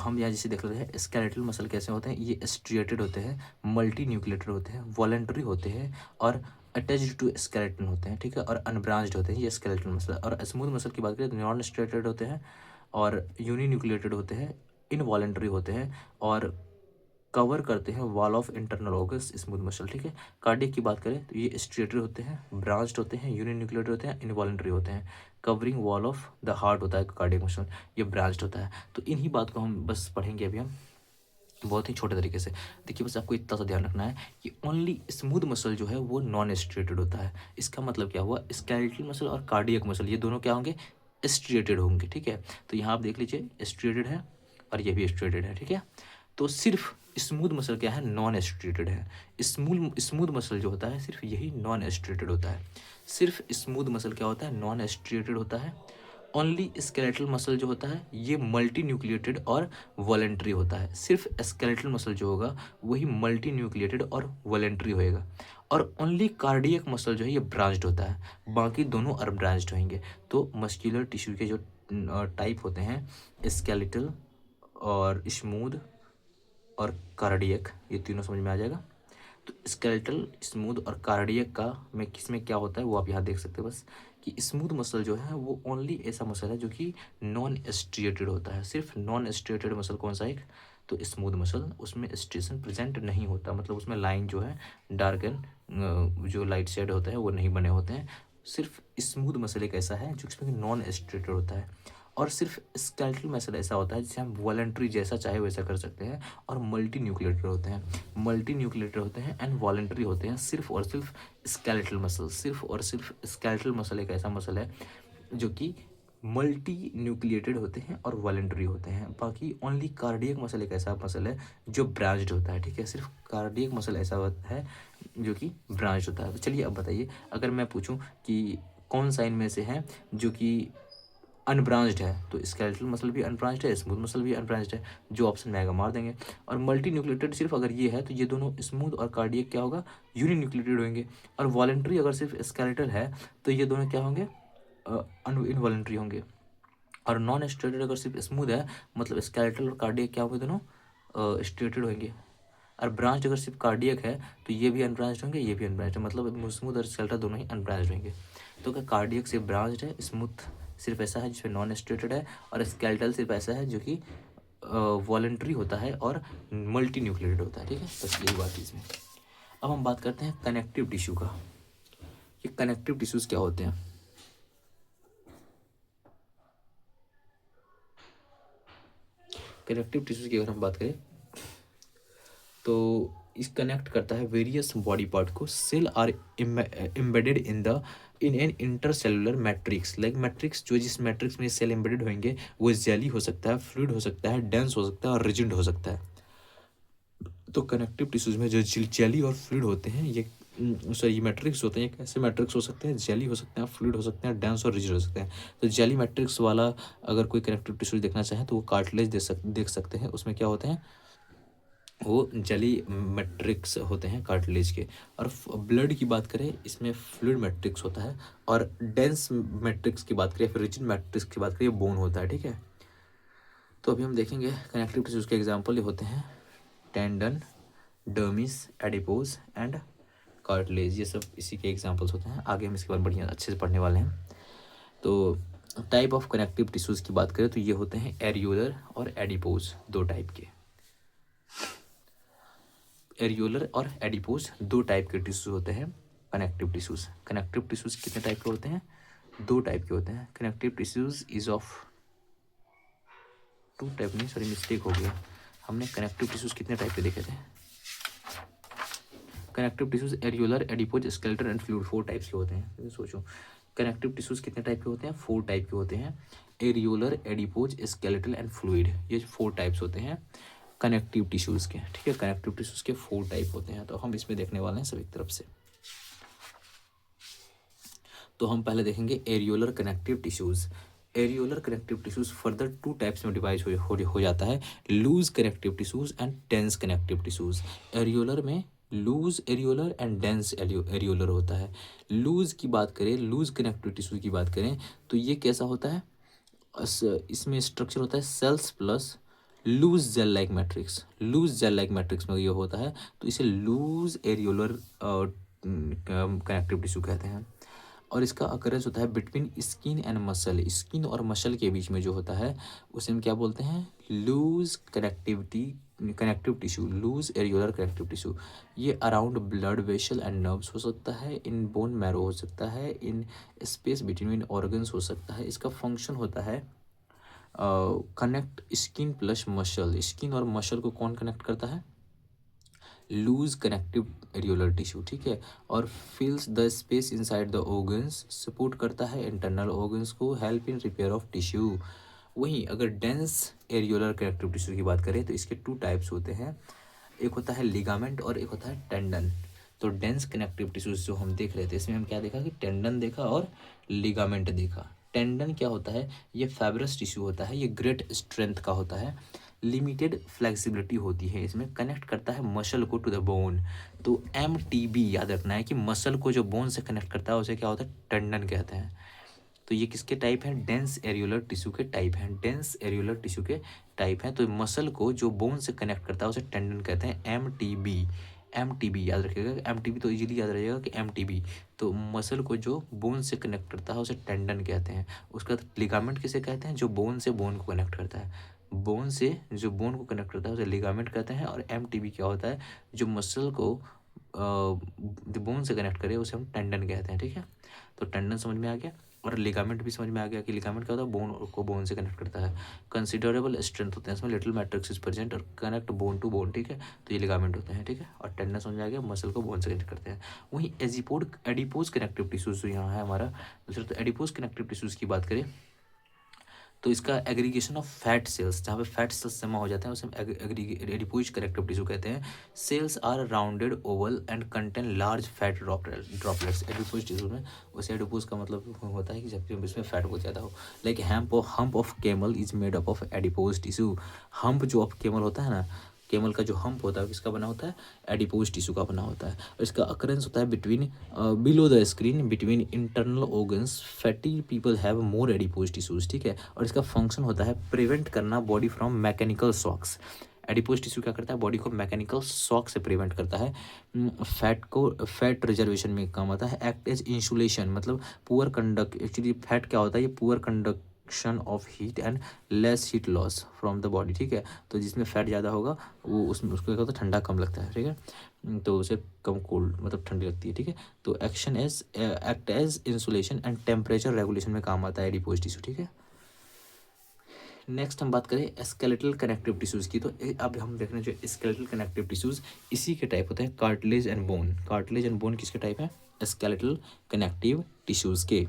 हम यहाँ जैसे देख रहे हैं स्केलेटल मसल कैसे होते हैं। ये स्ट्रिएटेड होते हैं, मल्टी न्यूक्लिएटेड होते हैं, वॉलंटरी होते हैं, और अटैच्ड टू स्केलेटन होते हैं, ठीक है। और अनब्रांच्ड होते हैं ये स्केलेटल मसल। और स्मूथ मसल की बात करें तो नॉन स्ट्रेटेड होते हैं, और यूनी न्यूक्लिएटेड होते हैं, इनवॉलंटरी होते हैं, और कवर करते हैं wall of internal organs, smooth muscle, ठीक है। कार्डियक की बात करें तो ये स्ट्रेटेड होते हैं, ब्रांच्ड होते हैं, यूनिन्यूक्लिएटेड होते हैं, इनवॉलंटरी होते हैं। Covering wall of the heart होता है कार्डियक मसल, ये ब्रांच्ड होता है। तो इन्हीं बात को हम बस पढ़ेंगे अभी हम बहुत ही छोटे तरीके से। देखिए बस आपको इतना सा ध्यान रखना है कि ओनली स्मूथ मसल जो है वो नॉन स्ट्रेटेड होता है। इसका मतलब क्या हुआ, स्केलेटल मसल और कार्डियक मसल ये दोनों क्या होंगे, स्ट्रेटेड होंगे, ठीक है। तो यहाँ आप देख लीजिए स्ट्रेटेड है और ये भी स्ट्रेटेड है, ठीक है। तो सिर्फ स्मूथ मसल क्या है, नॉन स्ट्रेटेड है। स्मूथ मसल जो होता है सिर्फ यही नॉन स्ट्रेटेड होता है। सिर्फ स्मूथ मसल क्या होता है, नॉन स्ट्रेटेड होता है। ओनली स्केलेटल मसल जो होता है ये मल्टी न्यूक्लिएटेड और वॉलेंट्री होता है। सिर्फ स्केलेटल मसल जो होगा वही मल्टी न्यूक्लिएटेड और वॉलेंट्री होएगा। और ओनली कार्डियक मसल जो है ये ब्रांच्ड होता है, बाकी दोनों अनब्रांच्ड होंगे। तो मस्कुलर टिश्यू के जो टाइप होते हैं, स्केलेटल और स्मूथ और कार्डियक, ये तीनों समझ में आ जाएगा। तो स्केलेटल, स्मूथ और कार्डियक का में किस में क्या होता है वो आप यहाँ देख सकते हैं बस, कि स्मूथ मसल जो है वो ओनली ऐसा मसल है जो कि नॉन स्ट्रिएटेड होता है। सिर्फ नॉन स्ट्रिएटेड मसल कौन सा, एक तो स्मूथ मसल, उसमें स्ट्रेशन प्रेजेंट नहीं होता, मतलब उसमें लाइन जो है डार्क एंड जो लाइट शेड होता है वो नहीं बने होते हैं। सिर्फ स्मूथ मसल एक ऐसा है जो इसमें नॉन स्ट्रिएटेड होता है। और सिर्फ स्केलेटल मसल ऐसा होता है जिसे हम वॉलंटरी जैसा चाहे वैसा कर सकते हैं। और मल्टी न्यूक्लिएटेड होते हैं, मल्टी न्यूक्लिएटेड होते हैं एंड वॉलंटरी होते हैं। सिर्फ और सिर्फ स्केलेटल मसल, सिर्फ और सिर्फ स्केलेटल मसल एक ऐसा मसल है जो कि मल्टी न्यूक्लिएटेड होते हैं और वॉलंटरी होते हैं। बाकी ओनली कार्डियक मसल एक ऐसा मसल है जो ब्रांच्ड होता है, ठीक है। सिर्फ कार्डियक मसल ऐसा है जो कि ब्रांच होता है। तो चलिए अब बताइए, अगर मैं पूछूं कि कौन सा इनमें से है जो कि अनब्रांच्ड है, तो स्केलेटल मसल भी अनब्रांच्ड है, स्मूथ मसल भी अनब्रांच्ड है, जो ऑप्शन में आएगा मार देंगे। और मल्टी न्यूक्लिएटेड सिर्फ अगर ये है तो ये दोनों स्मूथ और कार्डियक क्या होगा, यूनि न्यूक्लिएटेड होंगे। और वॉलेंट्री अगर सिर्फ स्केलेटल है तो ये दोनों क्या होंगे, इनवॉलेंट्री होंगे। और नॉन स्टेटेड अगर सिर्फ स्मूथ है मतलब स्केलेटल और कार्डियक क्या होंगे दोनों स्टेटेड होंगे। और ब्रांच अगर सिर्फ कार्डियक है तो ये भी अनब्रांच्ड होंगे, ये भी अनब्रांच्ड, मतलब स्मूथ और स्केलेटल दोनों ही अनब्रांच्ड होंगे। तो क्या कार्डियक सिर्फ ब्रांच्ड है, स्मूथ सिर्फ ऐसा है जिसमें नॉन स्टेटेड है, और स्केलेटल सिर्फ ऐसा है जो कि वॉलेंट्री होता है और मल्टी न्यूक्लिएटेड होता है। ठीक है, बस यही बात है इसमें। अब हम बात करते हैं कनेक्टिव टिश्यू का। ये कनेक्टिव टिश्यूज क्या होते हैं? कनेक्टिव टिश्यूज की अगर हम बात करें तो इस कनेक्ट करता है वेरियस बॉडी पार्ट को। Cell are embedded in an intercellular matrix, like matrix, जो जिस मैट्रिक्स में सेल एम्बेडेड होंगे वो जेली हो सकता है, फ्लूइड हो सकता है, डेंस हो सकता है और रिजिड हो सकता है। तो कनेक्टिव टिश्यूज में जो जेली और फ्लूइड होते हैं ये सॉरी मैट्रिक्स होते हैं, कैसे मैट्रिक्स हो सकते हैं, जेली हो सकते हैं, फ्लूइड हो सकते हैं, डेंस और रिजिड हो सकते हैं। तो जेली मैट्रिक्स वाला अगर कोई कनेक्टिव टिश्यू देखना चाहे तो वो कार्टिलेज देख सकते हैं। उसमें क्या होते हैं, वो जेली मैट्रिक्स होते हैं कार्टिलेज के। और ब्लड की बात करें इसमें फ्लूइड मैट्रिक्स होता है, और डेंस मैट्रिक्स की बात करें फिर रिजिड मैट्रिक्स की बात करें बोन होता है। ठीक है, तो अभी हम देखेंगे कनेक्टिव टिश्यूज के एग्जांपल ये होते हैं tendon, dermis, adipose and cartilage, ये सब इसी के एग्जांपल्स होते हैं। आगे हम इसके बारे में बढ़िया अच्छे से पढ़ने वाले हैं। तो टाइप ऑफ कनेक्टिव टिश्यूज की बात करें तो ये होते हैं एरियोलर और एडिपोज, दो टाइप के। एरियोलर और एडिपोज दो टाइप के टिश्यूज होते हैं कनेक्टिव टिश्यूज। कनेक्टिव टिश्यूज कितने टाइप के होते हैं? दो टाइप के होते हैं। Connective tissues is of two type, नहीं सॉरी मिस्टेक हो गया, हमने कनेक्टिव टिश्यूज कितने टाइप के देखे थे? Connective tissues areolar, adipose, skeletal and fluid, 4 types के होते हैं। सोचो कनेक्टिव टिश्यूज कितने टाइप के होते हैं? 4 टाइप के होते हैं। Areolar, adipose, skeletal and fluid, ये 4 टाइप्स होते हैं कनेक्टिव टिश्यूज के। ठीक है, कनेक्टिव टिश्यूज के 4 टाइप होते हैं, तो हम इसमें देखने वाले हैं सभी तरफ से। तो हम पहले देखेंगे areolar connective tissues. Areolar connective tissues further 2 types में डिवाइड हो जाता है, loose connective tissues and dense connective tissues. Areolar में loose areolar and dense areolar होता है। लूज की बात करें, लूज कनेक्टिव टिश्यूज की बात करें तो ये कैसा होता है, इसमें स्ट्रक्चर होता है cells plus loose gel like matrix. Loose gel like matrix में ये होता है, तो इसे लूज एरियोलर कनेक्टिव टिश्यू कहते हैं। और इसका अकरेंस होता है between skin and muscle, skin और मसल के बीच में जो होता है उसे हम क्या बोलते हैं? Loose connective tissue, loose areolar connective tissue. ये around blood vessel and nerves हो सकता है, इन बोन मैरो हो सकता है, इन स्पेस बिटवीन ऑर्गन्स हो सकता है। इसका फंक्शन होता है connect skin plus muscle. Skin और मसल को कौन कनेक्ट करता है? Loose connective areolar tissue. ठीक है, और fills the space inside the organs, support करता है इंटरनल ऑर्गन्स को, help in repair of tissue. वहीं अगर डेंस एरियोलर कनेक्टिव टिश्यू की बात करें तो इसके 2 टाइप्स होते हैं, एक होता है लिगामेंट और एक होता है टेंडन। तो डेंस कनेक्टिव टिश्यूज जो हम देख रहे थे इसमें हम क्या देखा कि टेंडन देखा और लिगामेंट देखा। टेंडन क्या होता है? ये फाइब्रस टिश्यू होता है, ये ग्रेट स्ट्रेंथ का होता है, लिमिटेड फ्लेक्सिबिलिटी होती है, इसमें कनेक्ट करता है मसल को टू द बोन। तो MTB याद रखना है कि मसल को जो बोन से कनेक्ट करता है उसे क्या होता है? टेंडन कहते हैं। तो ये किसके टाइप हैं? डेंस एरियोलर टिश्यू के टाइप हैं, डेंस एरियोलर टिश्यू के टाइप हैं। तो मसल को जो बोन से कनेक्ट करता है उसे टेंडन कहते हैं, MTB। MTB याद रखिएगा, MTB तो इजीली याद रहेगा कि MTB। तो मसल को जो बोन से कनेक्ट करता है उसे टेंडन कहते हैं। उसका लिगामेंट किसे कहते हैं? जो बोन से बोन को कनेक्ट करता है, बोन से जो बोन को कनेक्ट करता है उसे लिगामेंट कहते हैं। और MTB क्या होता है? जो मसल को बोन से कनेक्ट करे उसे हम टेंडन कहते हैं। ठीक है, तो टेंडन समझ में आ गया, और लिगामेंट भी समझ में आ गया कि लिगामेंट क्या होता है? बोन को बोन से कनेक्ट करता है। कंसिडरेबल स्ट्रेंथ होते हैं इसमें, लिटिल मैट्रिक्स इज प्रेजेंट और कनेक्ट बोन टू बोन। ठीक है, तो ये लिगामेंट होते हैं। ठीक है, और टेंडन समझ में आ गया, मसल को बोन से कनेक्ट करते हैं। वहीं एडिपोज कनेक्टिव टिश्यूज जो यहाँ है हमारा दूसरा, तो एडिपोज कनेक्टिव टिश्यूज की बात करें तो इसका एग्रीगेशन ऑफ फैट सेल्स, जहाँ पे फैट सेल्स जमा हो जाते हैं उसे हम एडिपोज कनेक्टिव टिश्यू कहते हैं। Cells are rounded oval and contain large fat droplets. Adipose tissue में उसे एडिपोज का मतलब होता है कि जबकि इसमें फैट बहुत ज़्यादा हो। Like hump of camel is made up of adipose tissue. Hump जो ऑफ कैमल होता है ना, कैमल का जो हम्प होता है किसका बना होता है, एडिपोज टिश्यू का बना होता है। और इसका अकरेंस होता है between below the screen between internal organs, fatty people have more adipose tissues, ठीक है। और इसका फंक्शन होता है प्रिवेंट करना body from mechanical shocks. Adipose tissue क्या करता है, बॉडी को मैकेनिकल शॉक से प्रिवेंट करता है। फैट रिजर्वेशन में काम आता है। एक्ट एज इंसुलेशन, मतलब पुअर कंडक्ट, एक्चुअली फैट क्या होता है, ये poor conduction of heat and less heat loss from the body, ठीक है। तो जिसमें फैट ज़्यादा होगा वो उसमें उसको क्या होता है, ठंडा कम लगता है, ठीक है। तो उसे कम कोल्ड मतलब ठंडी लगती है, ठीक है। तो act as insulation and temperature regulation में काम आता है एडिपोज टिश्यू, ठीक है। नेक्स्ट हम बात करें स्केलेटल कनेक्टिव टिश्यूज़ की, तो अब हम देख रहे हैं जो स्केलेटल कनेक्टिव टिश्यूज़ इसी के टाइप होते हैं, cartilage and bone. Cartilage and bone किसके टाइप है, स्केलेटल कनेक्टिव टिश्यूज़ के।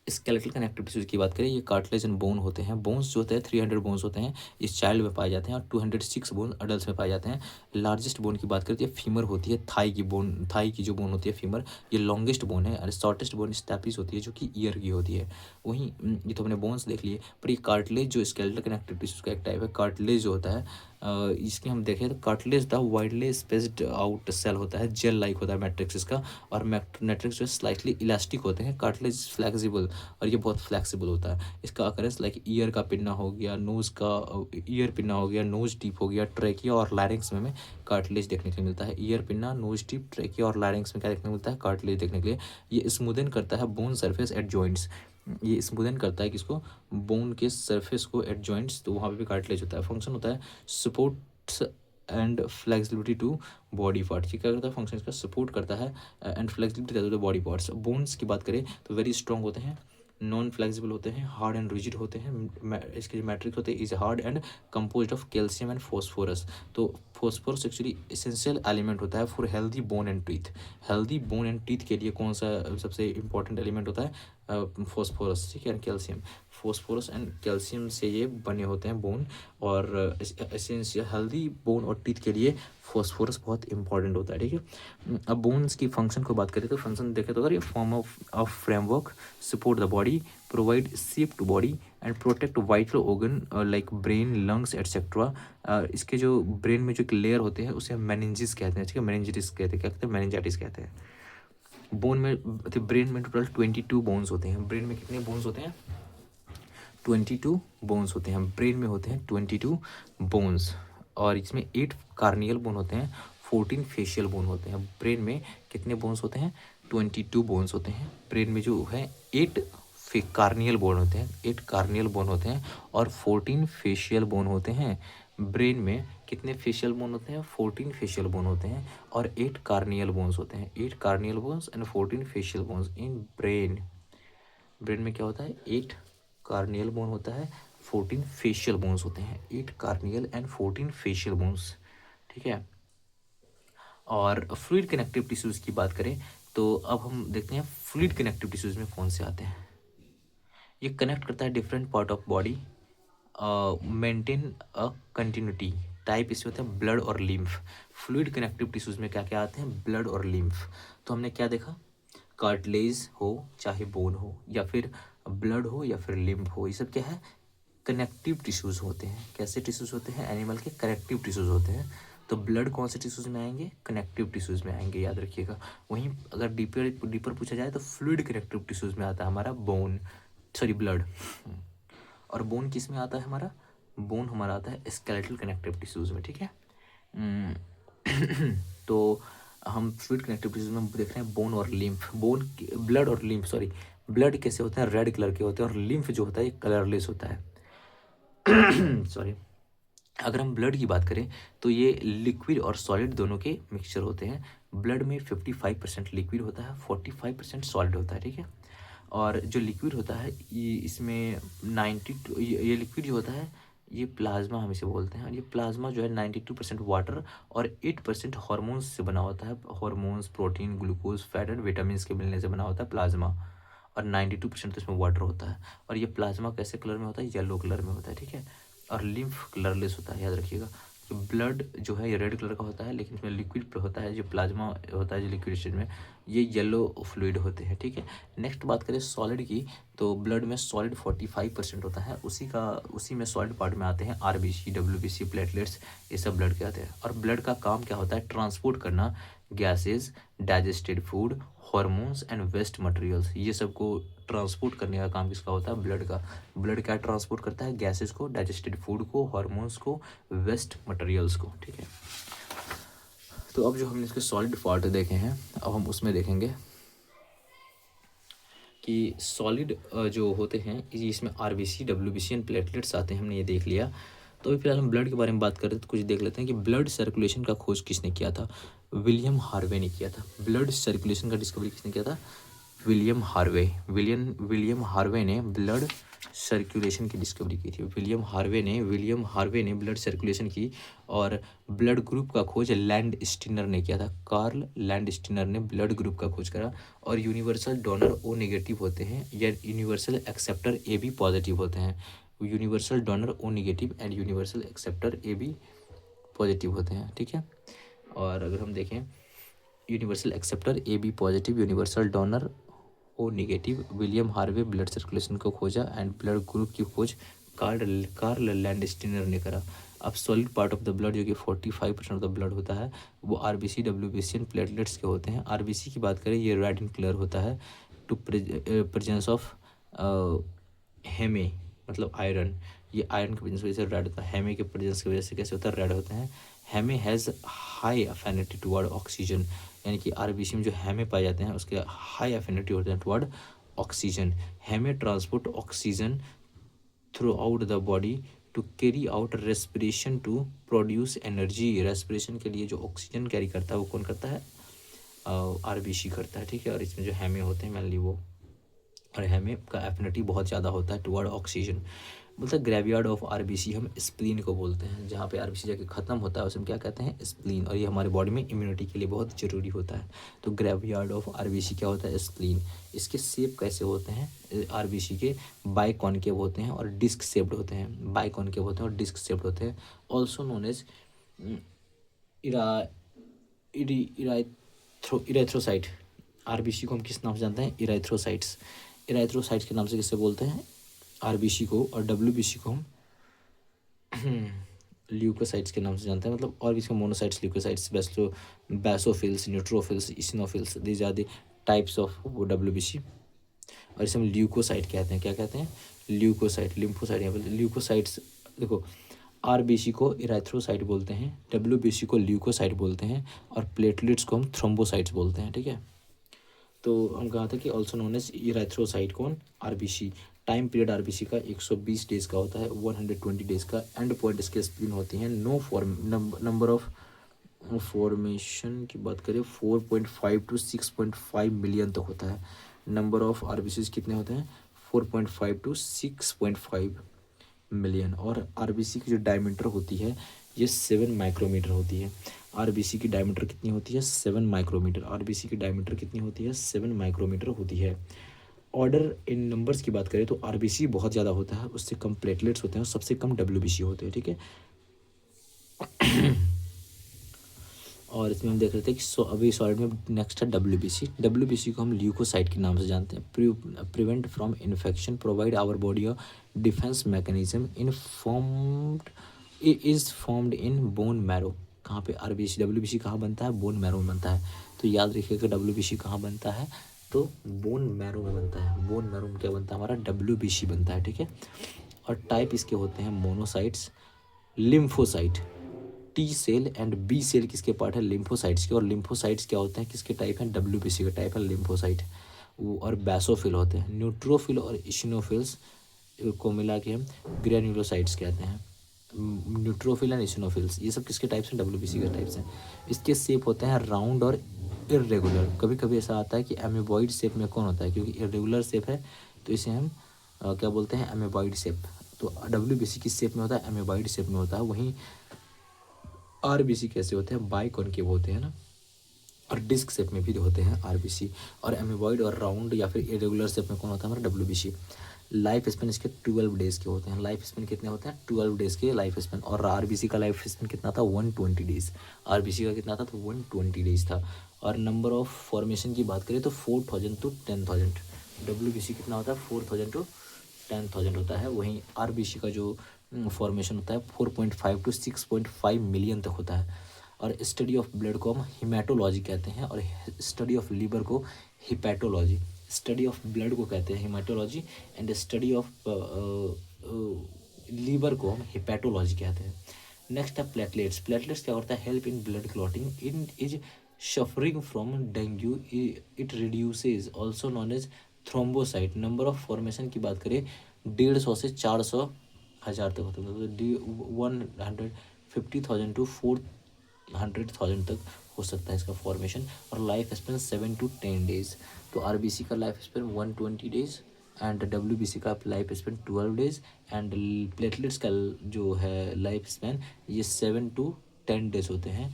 स्केलेटल कनेक्टिव टिश्यूज की बात करें, ये कार्टिलेज एंड बोन होते हैं। बोन्स जो होते हैं 300 बोन्स होते हैं, इस चाइल्ड में पाए जाते हैं, और 206 बोन अडल्ट में पाए जाते हैं। लार्जेस्ट बोन की बात करें तो ये फीमर होती है, थाई की बोन, थाई की जो बोन होती है फीमर, ये लॉन्गेस्ट बोन है। और शॉर्टेस्ट बोन स्टैपिस होती है जो कि ईयर की होती है। वहीं ये तो हमने बोन्स देख लिए, पर ये कार्टिलेज जो स्केलेटल कनेक्टिव टिश्यूज का एक टाइप है। कार्टिलेज जो होता है इसके हम देखें तो cartilage the widely spaced out cell होता है, जेल लाइक होता है मैट्रिक्स इसका, और मैट्रिक्स जो है स्लाइटली इलास्टिक होते हैं। कार्टिलेज फ्लेक्सिबल, और ये बहुत फ्लेक्सिबल होता है। इसका अकरेंस लाइक ईयर का पिन्ना हो गया, नोज़ का ईयर पिन्ना हो गया, नोज टिप हो गया, ट्रेकिया और लैरिंक्स में कार्टिलेज देखने के लिए मिलता है। Ear pinna, knows tip, trachea और लैरिंक्स में क्या देखने को मिलता है, कार्टिलेज देखने के लिए। ये स्मूदन करता है बोन सरफेस एट जॉइंट्स, ये स्मूदन करता है किसको, बोन के सरफेस को एट जॉइंट्स, तो वहाँ पे भी कार्टिलेज होता है। फंक्शन होता है supports and flexibility to body part, क्या करता है फंक्शन इसका, सपोर्ट करता है एंड फ्लेक्सिबिलिटी देता है बॉडी पार्ट्स। बोन्स की बात करें तो वेरी स्ट्रॉन्ग होते हैं, नॉन फ्लेक्सिबल होते हैं, हार्ड एंड रिजिड होते हैं। इसके जो मैट्रिक्स होते हैं is hard and composed of calcium and phosphorus. तो फॉस्फोरस एक्चुअली एसेंशियल एलिमेंट होता है for healthy bone and teeth. Healthy bone and teeth के लिए कौन सा सबसे इंपॉर्टेंट एलिमेंट होता है, फॉस्फोरस, ठीक है, कैल्शियम। फॉस्फोरस एंड कैल्शियम से ये बने होते हैं बोन, और एसेंशियल हेल्दी बोन और टीथ के लिए फॉस्फोरस बहुत इंपॉर्टेंट होता है, ठीक है। अब बोन्स की फंक्शन को बात करें तो फंक्शन देखें तो अगर ये form of framework, support the body, provide shape to body and protect vital organ like brain, lungs etcetera. इसके जो ब्रेन में जो एक लेयर होते हैं उसे मेनिंजिस कहते हैं, ठीक है, मेनिंजिटिस कहते हैं, क्या कहते हैं, मेनिंजाइटिस कहते हैं। बोन में ब्रेन में टोटल 22 बोन्स होते हैं। ब्रेन में कितने बोन्स होते हैं, 22 बोन्स होते हैं। ब्रेन में होते हैं 22 बोन्स, और इसमें 8 कार्नियल बोन होते हैं, 14 फेशियल बोन होते हैं। ब्रेन में कितने बोन्स होते हैं, 22 बोन्स होते हैं। ब्रेन में जो है 8 कार्नियल बोन होते हैं, 8 कार्नियल बोन होते हैं, और 14 फेशियल बोन होते हैं। ब्रेन में कितने फेशियल बोन होते हैं, 14 फेशियल बोन होते हैं, और 8 कार्नियल बोन्स होते हैं। 8 corneal bones and 14 facial bones in brain. Brain में क्या होता है, 8 कार्नियल बोन होता है, 14 फेशियल बोन्स होते हैं। 8 कार्नियल एंड 14 फेशियल बोन्स, ठीक है। और फ्लूइड कनेक्टिव टिश्यूज की बात करें तो अब हम देखते हैं फ्लूइड कनेक्टिव टिश्यूज में कौन से आते हैं। ये कनेक्ट करता है different part of body, maintain a continuity. Type इसमें होते हैं ब्लड और लिम्फ। फ्लूइड कनेक्टिव टिश्यूज में क्या क्या आते हैं, ब्लड और लिम्फ। तो हमने क्या देखा, कार्टिलेज हो चाहे बोन हो या फिर ब्लड हो या फिर लिम्फ हो, ये सब क्या है, कनेक्टिव टिश्यूज होते हैं। कैसे टिश्यूज होते हैं, एनिमल के कनेक्टिव टिश्यूज होते हैं। तो ब्लड कौन से टिश्यूज में आएंगे, कनेक्टिव टिश्यूज में आएंगे, याद रखिएगा। वहीं अगर डीपर पूछा जाए तो फ्लूइड कनेक्टिव टिश्यूज में आता है हमारा बोन, सॉरी ब्लड। और बोन किस में आता है हमारा, बोन हमारा आता है स्केलेटल कनेक्टिव टिश्यूज में, ठीक है। तो हम फ्लूइड कनेक्टिव टिश्यूज में देख रहे हैं बोन और लिम्फ। बोन, ब्लड और लिम्फ, सॉरी, ब्लड कैसे होते हैं, रेड कलर के होते हैं, और लिम्फ जो होता है कलरलेस होता है। सॉरी, अगर हम ब्लड की बात करें तो ये लिक्विड और सॉलिड दोनों के मिक्सचर होते हैं। ब्लड में 55% लिक्विड होता है, 45% सॉलिड होता है, ठीक है। और जो लिक्विड होता है ये इसमें 92, ये लिक्विड जो होता है ये प्लाज्मा हम इसे बोलते हैं। और ये प्लाज्मा जो है 92% वाटर और 8% हॉर्मोन्स से बना होता है। Hormones, protein, glucose, fat and vitamin के मिलने से बना होता है प्लाज्मा, और 92% तो इसमें वाटर होता है। और ये प्लाज्मा कैसे कलर में होता है, येलो कलर में होता है, ठीक है। और लिम्फ कलरलेस होता है, याद रखिएगा। ब्लड जो है ये रेड कलर का होता है, लेकिन इसमें लिक्विड होता है, जो प्लाज्मा होता है जो लिक्विड स्टेज में, ये येलो फ्लूइड होते हैं, ठीक है। नेक्स्ट बात करें सॉलिड की, तो ब्लड में सॉलिड 45% होता है, उसी में सॉलिड पार्ट में आते हैं आरबीसी, डब्ल्यूबीसी, प्लेटलेट्स, ये सब ब्लड के आते हैं। और ब्लड का काम क्या होता है, ट्रांसपोर्ट करना gases, digested food, hormones and waste materials, ये सब को ट्रांसपोर्ट करने का काम किसका होता है, ब्लड का। ब्लड क्या ट्रांसपोर्ट करता है, गैसेस को, डाइजेस्टेड फूड को, हार्मोन्स को, वेस्ट मटेरियल्स को, ठीक है। तो अब जो हमने इसके सॉलिड पार्ट देखे हैं, अब हम उसमें देखेंगे कि सॉलिड जो होते हैं इसमें आरबीसी, डब्ल्यूबीसी एंड प्लेटलेट्स आते हैं, हमने ये देख लिया। तो अभी फिलहाल हम ब्लड के बारे में बात कर रहे थे, तो कुछ देख लेते हैं कि ब्लड सर्कुलेशन का खोज किसने किया था। विलियम हार्वे ने किया था। ब्लड सर्कुलेशन का डिस्कवरी किसने किया था, विलियम हार्वे। विलियम हार्वे ने ब्लड सर्कुलेशन की डिस्कवरी की थी। विलियम हार्वे ने ब्लड सर्कुलेशन की। और ब्लड ग्रुप का खोज लैंड स्टिनर ने किया था। कार्ल लैंड स्टिनर ने ब्लड ग्रुप का खोज करा। और यूनिवर्सल डोनर ओ नेगेटिव होते हैं या universal acceptor A B positive होते हैं। Universal donor O negative and universal acceptor A B positive होते हैं, ठीक है। और अगर हम देखें universal acceptor A B positive, universal donor O negative, William Harvey blood circulation को खोजा एंड ब्लड ग्रुप की खोज कार्ल लैंडस्टीनर ने करा। अब solid part of the blood जो कि 45% ऑफ द ब्लड होता है वो आरबीसी, डब्ल्यूबीसी एंड प्लेटलेट्स के होते हैं। आरबीसी की बात करें ये रेड इन कलर होता है टू प्रेजेंस ऑफ हेमे, मतलब आयरन, ये आयरन की वजह से रेड होता है। हेमे के प्रेजेंस की वजह से कैसे होता है, रेड होते हैं। Heme has high affinity toward oxygen, यानी कि आरबीसी में जो हेमे पाए जाते हैं उसके हाई अफिनिटी होते हैं toward oxygen. Heme transport oxygen throughout the body to carry out respiration to produce energy. Respiration के लिए जो ऑक्सीजन कैरी करता है वो कौन करता है, आरबीसी करता है, ठीक है। और इसमें जो हेमे होते हैं मेनली वो, और हेमे का एफिनिटी बहुत ज़्यादा होता है टुवर्ड ऑक्सीजन। मतलब ग्रेवयार्ड ऑफ आरबीसी हम स्प्लीन को बोलते हैं, जहाँ पे आरबीसी जाके ख़त्म होता है उसे हम क्या कहते हैं, स्प्लीन। और ये हमारे बॉडी में इम्यूनिटी के लिए बहुत ज़रूरी होता है। तो ग्रेवयार्ड ऑफ आरबीसी क्या होता है, स्प्लीन। इसके शेप कैसे होते हैं, आरबीसी के बाइकॉनकेव होते हैं और डिस्क शेप्ड होते हैं। बाइकॉनकेव होते हैं और डिस्क शेप्ड होते हैं। Also known as erythrocyte. RBC को हम किस नाम से जानते हैं, इराथ्रोसाइट्स। इराथ्रोसाइट्स के नाम से किससे बोलते हैं, आरबीसी को। और डब्ल्यूबीसी को हम ल्यूकोसाइट्स के नाम से जानते हैं। मतलब और भी इसके monocytes, leucocytes, basophils, neutrophils, eosinophils, these are the types of वो डब्ल्यूबीसी। और इसे हम ल्यूकोसाइट कहते हैं। क्या कहते हैं, ल्यूकोसाइट, लिम्फोसाइट। यहाँ पर ल्यूकोसाइट्स देखो, आरबीसी को इराथ्रोसाइट बोलते हैं, डब्ल्यूबीसी को ल्यूकोसाइट बोलते हैं, और प्लेटलेट्स को हम थ्रोम्बोसाइट्स बोलते हैं, ठीक है। तो हम कहा था कि ऑल्सो नोन एज इराथ्रोसाइट कौन, आरबीसी। टाइम पीरियड आरबीसी का 120 डेज का होता है, 120 डेज का। एंड पॉइंट इसके स्प्लीन होती हैं। No form number of formation की बात करें 4.5 to 6.5 मिलियन तक होता है। नंबर ऑफ आरबीसी कितने होते हैं, 4.5 to 6.5 मिलियन। और आरबीसी की जो डायमीटर होती है ये 7 माइक्रोमीटर होती है। आरबीसी की डायमीटर कितनी होती है, 7 माइक्रोमीटर। आरबीसी की डायमीटर कितनी होती है, 7 माइक्रोमीटर होती है। ऑर्डर इन नंबर्स की बात करें तो आरबीसी बहुत ज़्यादा होता है, उससे कम प्लेटलेट्स होते हैं और सबसे कम डब्ल्यूबीसी होते हैं, ठीक है। और इसमें हम देख रहे थे कि अभी सॉलिड में नेक्स्ट है डब्ल्यूबीसी। डब्ल्यूबीसी को हम ल्यूकोसाइट के नाम से जानते हैं। Prevent from infection, provide our body a defence mechanism is formed in bone marrow. कहाँ पे आरबीसी, डब्ल्यूबीसी कहाँ बनता है, बोन मैरो में बनता है। तो याद रखिएगा डब्ल्यूबीसी कहाँ बनता है, तो बोन मैरो में बनता है। बोन मैरो में क्या बनता है हमारा, डब्ल्यूबीसी बनता है, ठीक है। और टाइप इसके होते हैं monocytes, lymphocyte. T cell and B cell किसके पार्ट है, लिम्फोसाइट्स के। और लिम्फोसाइट्स क्या होते हैं, किसके टाइप हैं, डब्ल्यूबीसी के टाइप है लिम्फोसाइट। और बैसोफिल होते हैं। न्यूट्रोफिल और इशिनोफिल्स को मिला के हम ग्रेन्युलोसाइट्स कहते हैं। न्यूट्रोफिल एंड इशिनोफिल्स ये सब किसके टाइप्स हैं, डब्ल्यूबीसी के टाइप्स हैं। इसके शेप होते हैं राउंड और इरेगुलर। कभी कभी ऐसा आता है कि एमेबॉइड शेप में कौन होता है, क्योंकि इरेगुलर शेप है तो इसे हम क्या बोलते हैं, एमेबॉइड शेप। तो डब्ल्यूबीसी किस शेप में होता है, एमेबॉइड शेप में होता है। वहीं आरबीसी कैसे होते हैं, बाइकॉनकेव होते हैं ना, और डिस्क शेप में भी होते हैं आरबीसी। और एमेबॉइड और राउंड या फिर इरेगुलर शेप में कौन होता है हमारा, डब्ल्यूबीसी। लाइफ स्पेन इसके 12 डेज़ के होते हैं। लाइफ स्पेन कितने होते हैं? 12 डेज़ के लाइफ स्पेन। और आरबीसी का लाइफ स्पेन कितना था? 120 डेज़। आरबीसी का कितना था? तो 120 डेज़ था। और नंबर ऑफ फॉर्मेशन की बात करें तो 4000 to 10,000। डब्ल्यूबीसी कितना होता है? 4000 to 10,000 होता है। वहीं आरबीसी का जो फॉर्मेशन होता है 4.5 to 6.5 मिलियन तक होता है। और स्टडी ऑफ ब्लड को हम हिमेटोलॉजी कहते हैं, और स्टडी ऑफ लीवर को हिपैटोलॉजी। स्टडी ऑफ ब्लड को कहते हैं haematology, and study of liver को हम हिपैटोलॉजी कहते हैं। नेक्स्ट है प्लेटलेट्स। प्लेटलेट्स क्या करता है? Help in blood clotting in is suffering from dengue, it reduces also known as thrombocyte. Number of formation की बात करें 150 से 400 हज़ार तक होता है, तो 150,000 to 400,000 तक हो सकता है इसका फॉर्मेशन। और लाइफ स्पेन 7 to 10 डेज़। तो आरबीसी का life span 120 days, and WBC का life span 12 days, and platelets का जो है लाइफ स्पेन ये 7 to 10 डेज़ होते हैं।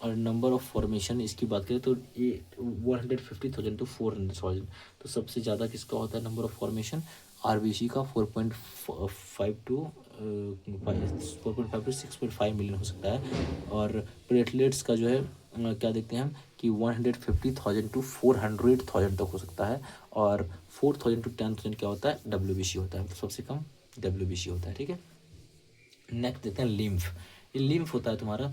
और नंबर ऑफ फॉर्मेशन इसकी बात करें तो ये 150,000 to 400,000। तो सबसे ज़्यादा किसका होता है नंबर ऑफ फॉर्मेशन? आरबीसी का 4.5 to 6.5 मिलियन हो सकता है। और प्लेटलेट्स का जो है क्या देखते हैं हम कि 150,000 to 400,000 तक हो सकता है। और 4,000 to 10,000 क्या होता है? डब्ल्यूबीसी होता है। तो सबसे कम डब्ल्यूबीसी होता है, ठीक है। नेक्स्ट देखते हैं लिम्फ। ये लिम्फ होता है तुम्हारा,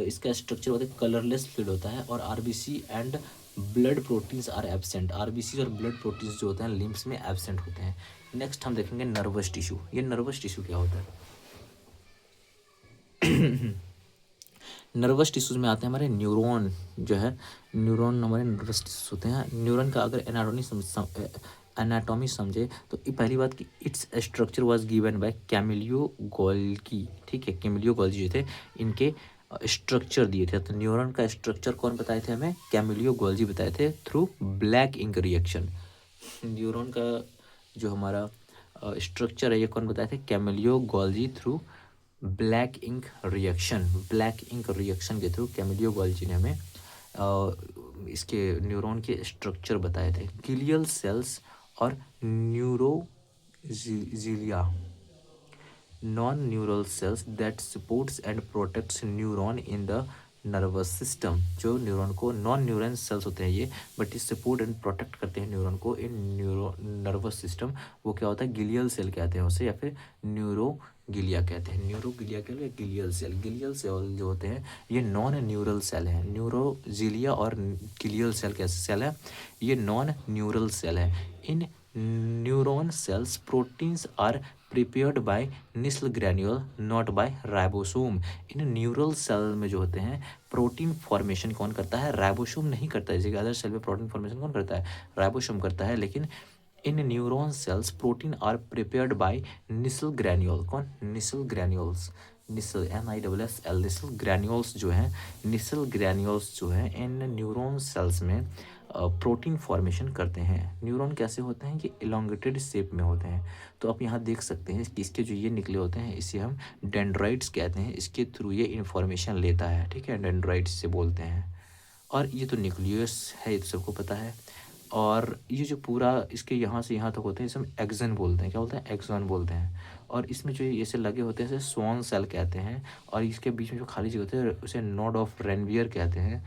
इसका स्ट्रक्चर होता है कलरलेस फ्लूइड होता है, और RBC and blood proteins are absent. RBC और ब्लड प्रोटीन्स जो होते हैं लिम्फ्स में एब्सेंट होते हैं। नेक्स्ट हम देखेंगे नर्वस टिश्यू। ये नर्वस टिश्यू क्या होता है? नर्वस टिश्यूज में आते हैं हमारे न्यूरॉन जो है, न्यूरॉन हमारे नर्वस टिश्यूज होते हैं। न्यूरॉन का अगर एनाटॉमी समझे तो पहली बात कि its structure was given by Camillo Golgi, ठीक है। कैमिलियो गोल्गी जो थे इनके स्ट्रक्चर दिए थे। तो न्यूरॉन का स्ट्रक्चर कौन बताए थे हमें? कैमिलियो गोल्गी बताए थे through black ink reaction. Neuron का जो हमारा स्ट्रक्चर है ये कौन बताए थे? Camillo Golgi through black ink reaction. Black ink reaction के थ्रू कैमिलियो गोल्गी ने हमें इसके न्यूरॉन के स्ट्रक्चर बताए थे। गिलियल सेल्स और neuroglia non neural cells that supports and protects neuron in the nervous system. जो न्यूरॉन को नॉन न्यूरल सेल्स होते हैं ये, बट ये सपोर्ट एंड प्रोटेक्ट करते हैं न्यूरॉन को इन नर्वस सिस्टम। वो क्या होता है? गिलियल सेल कहते हैं उसे, या फिर न्यूरोगिलिया कहते हैं। न्यूरोगिलिया क्या है? Glial cell. गिलियल सेल जो होते हैं ये नॉन न्यूरल सेल हैं। न्यूरोजिलिया और गिलियल सेल कैसे सेल है? ये नॉन न्यूरल सेल है। In neuron cells proteins are prepared by Nissl granule not by ribosome. In neural cell में जो होते हैं प्रोटीन फॉर्मेशन कौन करता है? राइबोसोम नहीं करता है। जैसे अदर सेल में प्रोटीन फॉर्मेशन कौन करता है? राइबोसोम करता है। लेकिन in neuron cells protein are prepared by Nissl granule. कौन? Nissl granules. Nissl NISSL Nissl granules जो हैं, निस्ल ग्रैन्यूल्स जो हैं इन न्यूरॉन सेल्स में प्रोटीन फॉर्मेशन करते हैं। न्यूरॉन कैसे होते हैं कि इलोंगेटेड शेप में होते हैं। तो आप यहाँ देख सकते हैं कि इसके जो ये निकले होते हैं इसे हम डेंड्राइट्स कहते हैं। इसके थ्रू ये इन्फॉर्मेशन लेता है, ठीक है। डेंड्राइट्स से बोलते हैं। और ये तो न्यूक्लियस है, ये तो सबको पता है। और ये जो पूरा इसके यहाँ से यहाँ तक होते हैं इसे हम एक्सन बोलते हैं। क्या बोलते हैं? एक्सन बोलते हैं। और इसमें जो ये से लगे होते हैं इसे स्वॉन सेल कहते हैं। और इसके बीच में जो खाली जगह होती है उसे नोड ऑफ रेनवियर कहते हैं।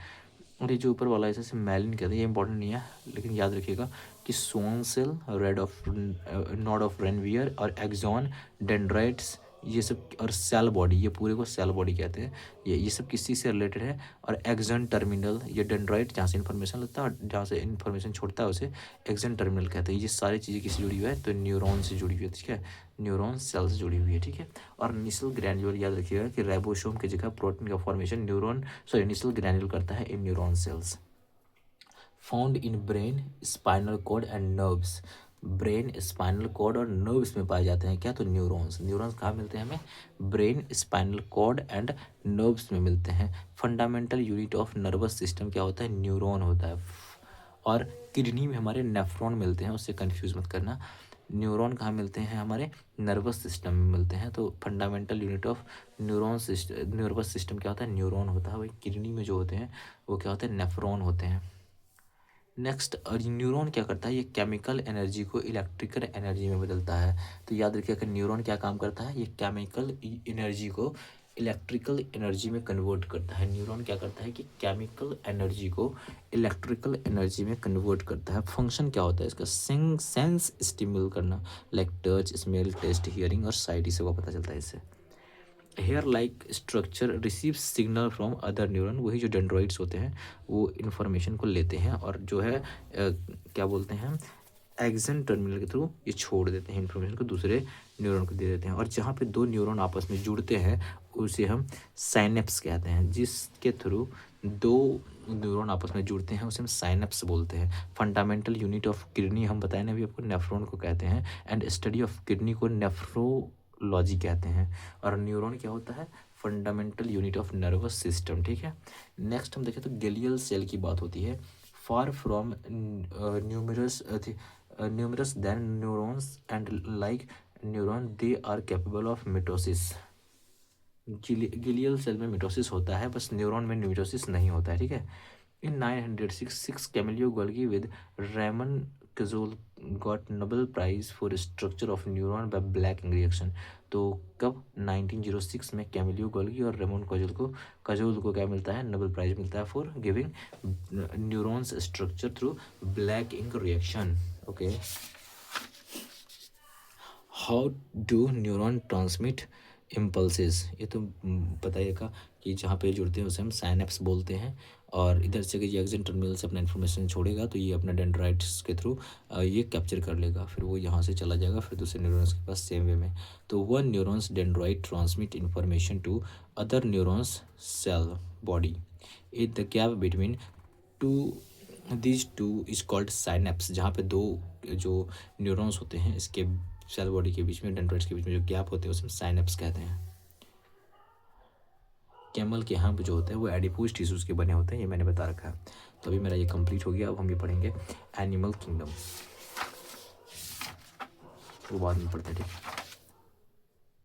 और ये जो ऊपर वाला है इसे मैलिन कहते हैं। ये इंपॉर्टेंट नहीं है, लेकिन याद रखिएगा कि Schwann cell, red of node of Ranvier और एक्सॉन, डेंड्राइट्स, ये सब, और सेल बॉडी, ये पूरे को सेल बॉडी कहते हैं। ये सब किसी से रिलेटेड है। और एक्सन टर्मिनल, ये डेंड्राइट जहाँ से इन्फॉर्मेशन लेता है और जहाँ से इन्फॉर्मेशन छोड़ता है उसे एक्सन टर्मिनल कहते हैं। ये सारी चीज़ें किससे जुड़ी हुई है? तो न्यूरॉन से जुड़ी हुई है, ठीक है। न्यूरॉन सेल से जुड़ी हुई है, ठीक है। और निस्ल ग्रैन्यूल याद रखिएगा कि राइबोसोम की जगह प्रोटीन का फॉर्मेशन निस्ल ग्रैन्यूल करता है in neuron cells. Found in brain, spinal cord and nerves. Brain, spinal cord और नर्व्स में पाए जाते हैं क्या? तो न्यूरॉन्स। न्यूरॉन्स कहाँ मिलते हैं हमें? Brain, spinal cord and nerves में मिलते हैं। Fundamental unit of nervous system क्या होता है? न्यूरॉन होता है। और किडनी में हमारे नेफ्रॉन मिलते हैं, उससे कंफ्यूज मत करना। न्यूरॉन कहाँ मिलते हैं? हमारे नर्वस सिस्टम में मिलते हैं। तो fundamental unit of nervous system क्या होता है? न्यूरॉन होता है। वही किडनी में जो होते हैं वो क्या होते हैं? नेफ्रॉन होते हैं। नेक्स्ट, न्यूरॉन क्या करता है, ये केमिकल एनर्जी को इलेक्ट्रिकल एनर्जी में बदलता है। तो याद रखिएगा न्यूरॉन क्या काम करता है, ये केमिकल एनर्जी को इलेक्ट्रिकल एनर्जी में कन्वर्ट करता है। न्यूरॉन क्या करता है कि केमिकल एनर्जी को इलेक्ट्रिकल एनर्जी में कन्वर्ट करता है। फंक्शन क्या होता है इसका, सेंस स्टिम्युल करना, like touch, smell, taste, hearing और साइट, इसे को पता चलता है इससे। Hair like structure receive signal from other neuron, वही जो डेंड्रॉइड्स होते हैं वो इन्फॉर्मेशन को लेते हैं और जो है क्या बोलते हैं, एक्सन टर्मिनल के थ्रू ये छोड़ देते हैं इन्फॉर्मेशन को, दूसरे न्यूरॉन को दे देते हैं। और जहाँ पे दो न्यूरॉन आपस में जुड़ते हैं उसे हम साइनेप्स कहते हैं। जिसके थ्रू दो न्यूरॉन आपस में जुड़ते हैं उसे हम साइनेप्स बोलते हैं। फंडामेंटल यूनिट ऑफ किडनी हम बताए ना अभी आपको, नेफ्रॉन को कहते हैं, एंड स्टडी ऑफ किडनी को नेफ्रोलॉजी कहते हैं। और न्यूरॉन क्या होता है, fundamental unit of nervous system. ठीक है, नेक्स्ट हम देखें तो गैलियल सेल की बात होती है। Far from numerous then neurons and like neuron they are capable of mitosis. Glial cell में मिटोसिस होता है, बस न्यूरॉन में मिटोसिस नहीं होता है। ठीक है, in 906 Camillo Golgi with Ramon Cajal got Nobel prize for structure of neuron by blacking reaction. तो कब, 1906 में कैमिलियो गोल्गी और रेमन कजोल को क्या मिलता है, नोबेल प्राइज मिलता है for giving neurons structure through black ink reaction. Okay, how do neuron transmit impulses, ये तो बताइएगा कि जहाँ पे जुड़ते हैं उसे हम साइनेप्स बोलते हैं। और इधर से ये एक्सन टर्मिनल से अपना इन्फॉर्मेशन छोड़ेगा तो ये अपना डेंड्राइट्स के थ्रू ये कैप्चर कर लेगा, फिर वो यहाँ से चला जाएगा फिर दूसरे न्यूरॉन्स के पास सेम वे में। तो one neurons dendrite transmit information to other neurons cell body, in the gap between two this two is called synapse. जहाँ पे दो जो न्यूरॉन्स होते हैं इसके सेल बॉडी के बीच में, डेंड्राइट्स के बीच में जो गैप होते हैं उसे हम साइनेप्स कहते हैं। कैमल के हम्प जो होते हैं वो एडिपोज टिश्यूज के बने होते हैं, ये मैंने बता रखा है। तो अभी मेरा ये कंप्लीट हो गया, अब हम ये पढ़ेंगे एनिमल किंगडम, वो बाद में पढ़ते हैं। ठीक है।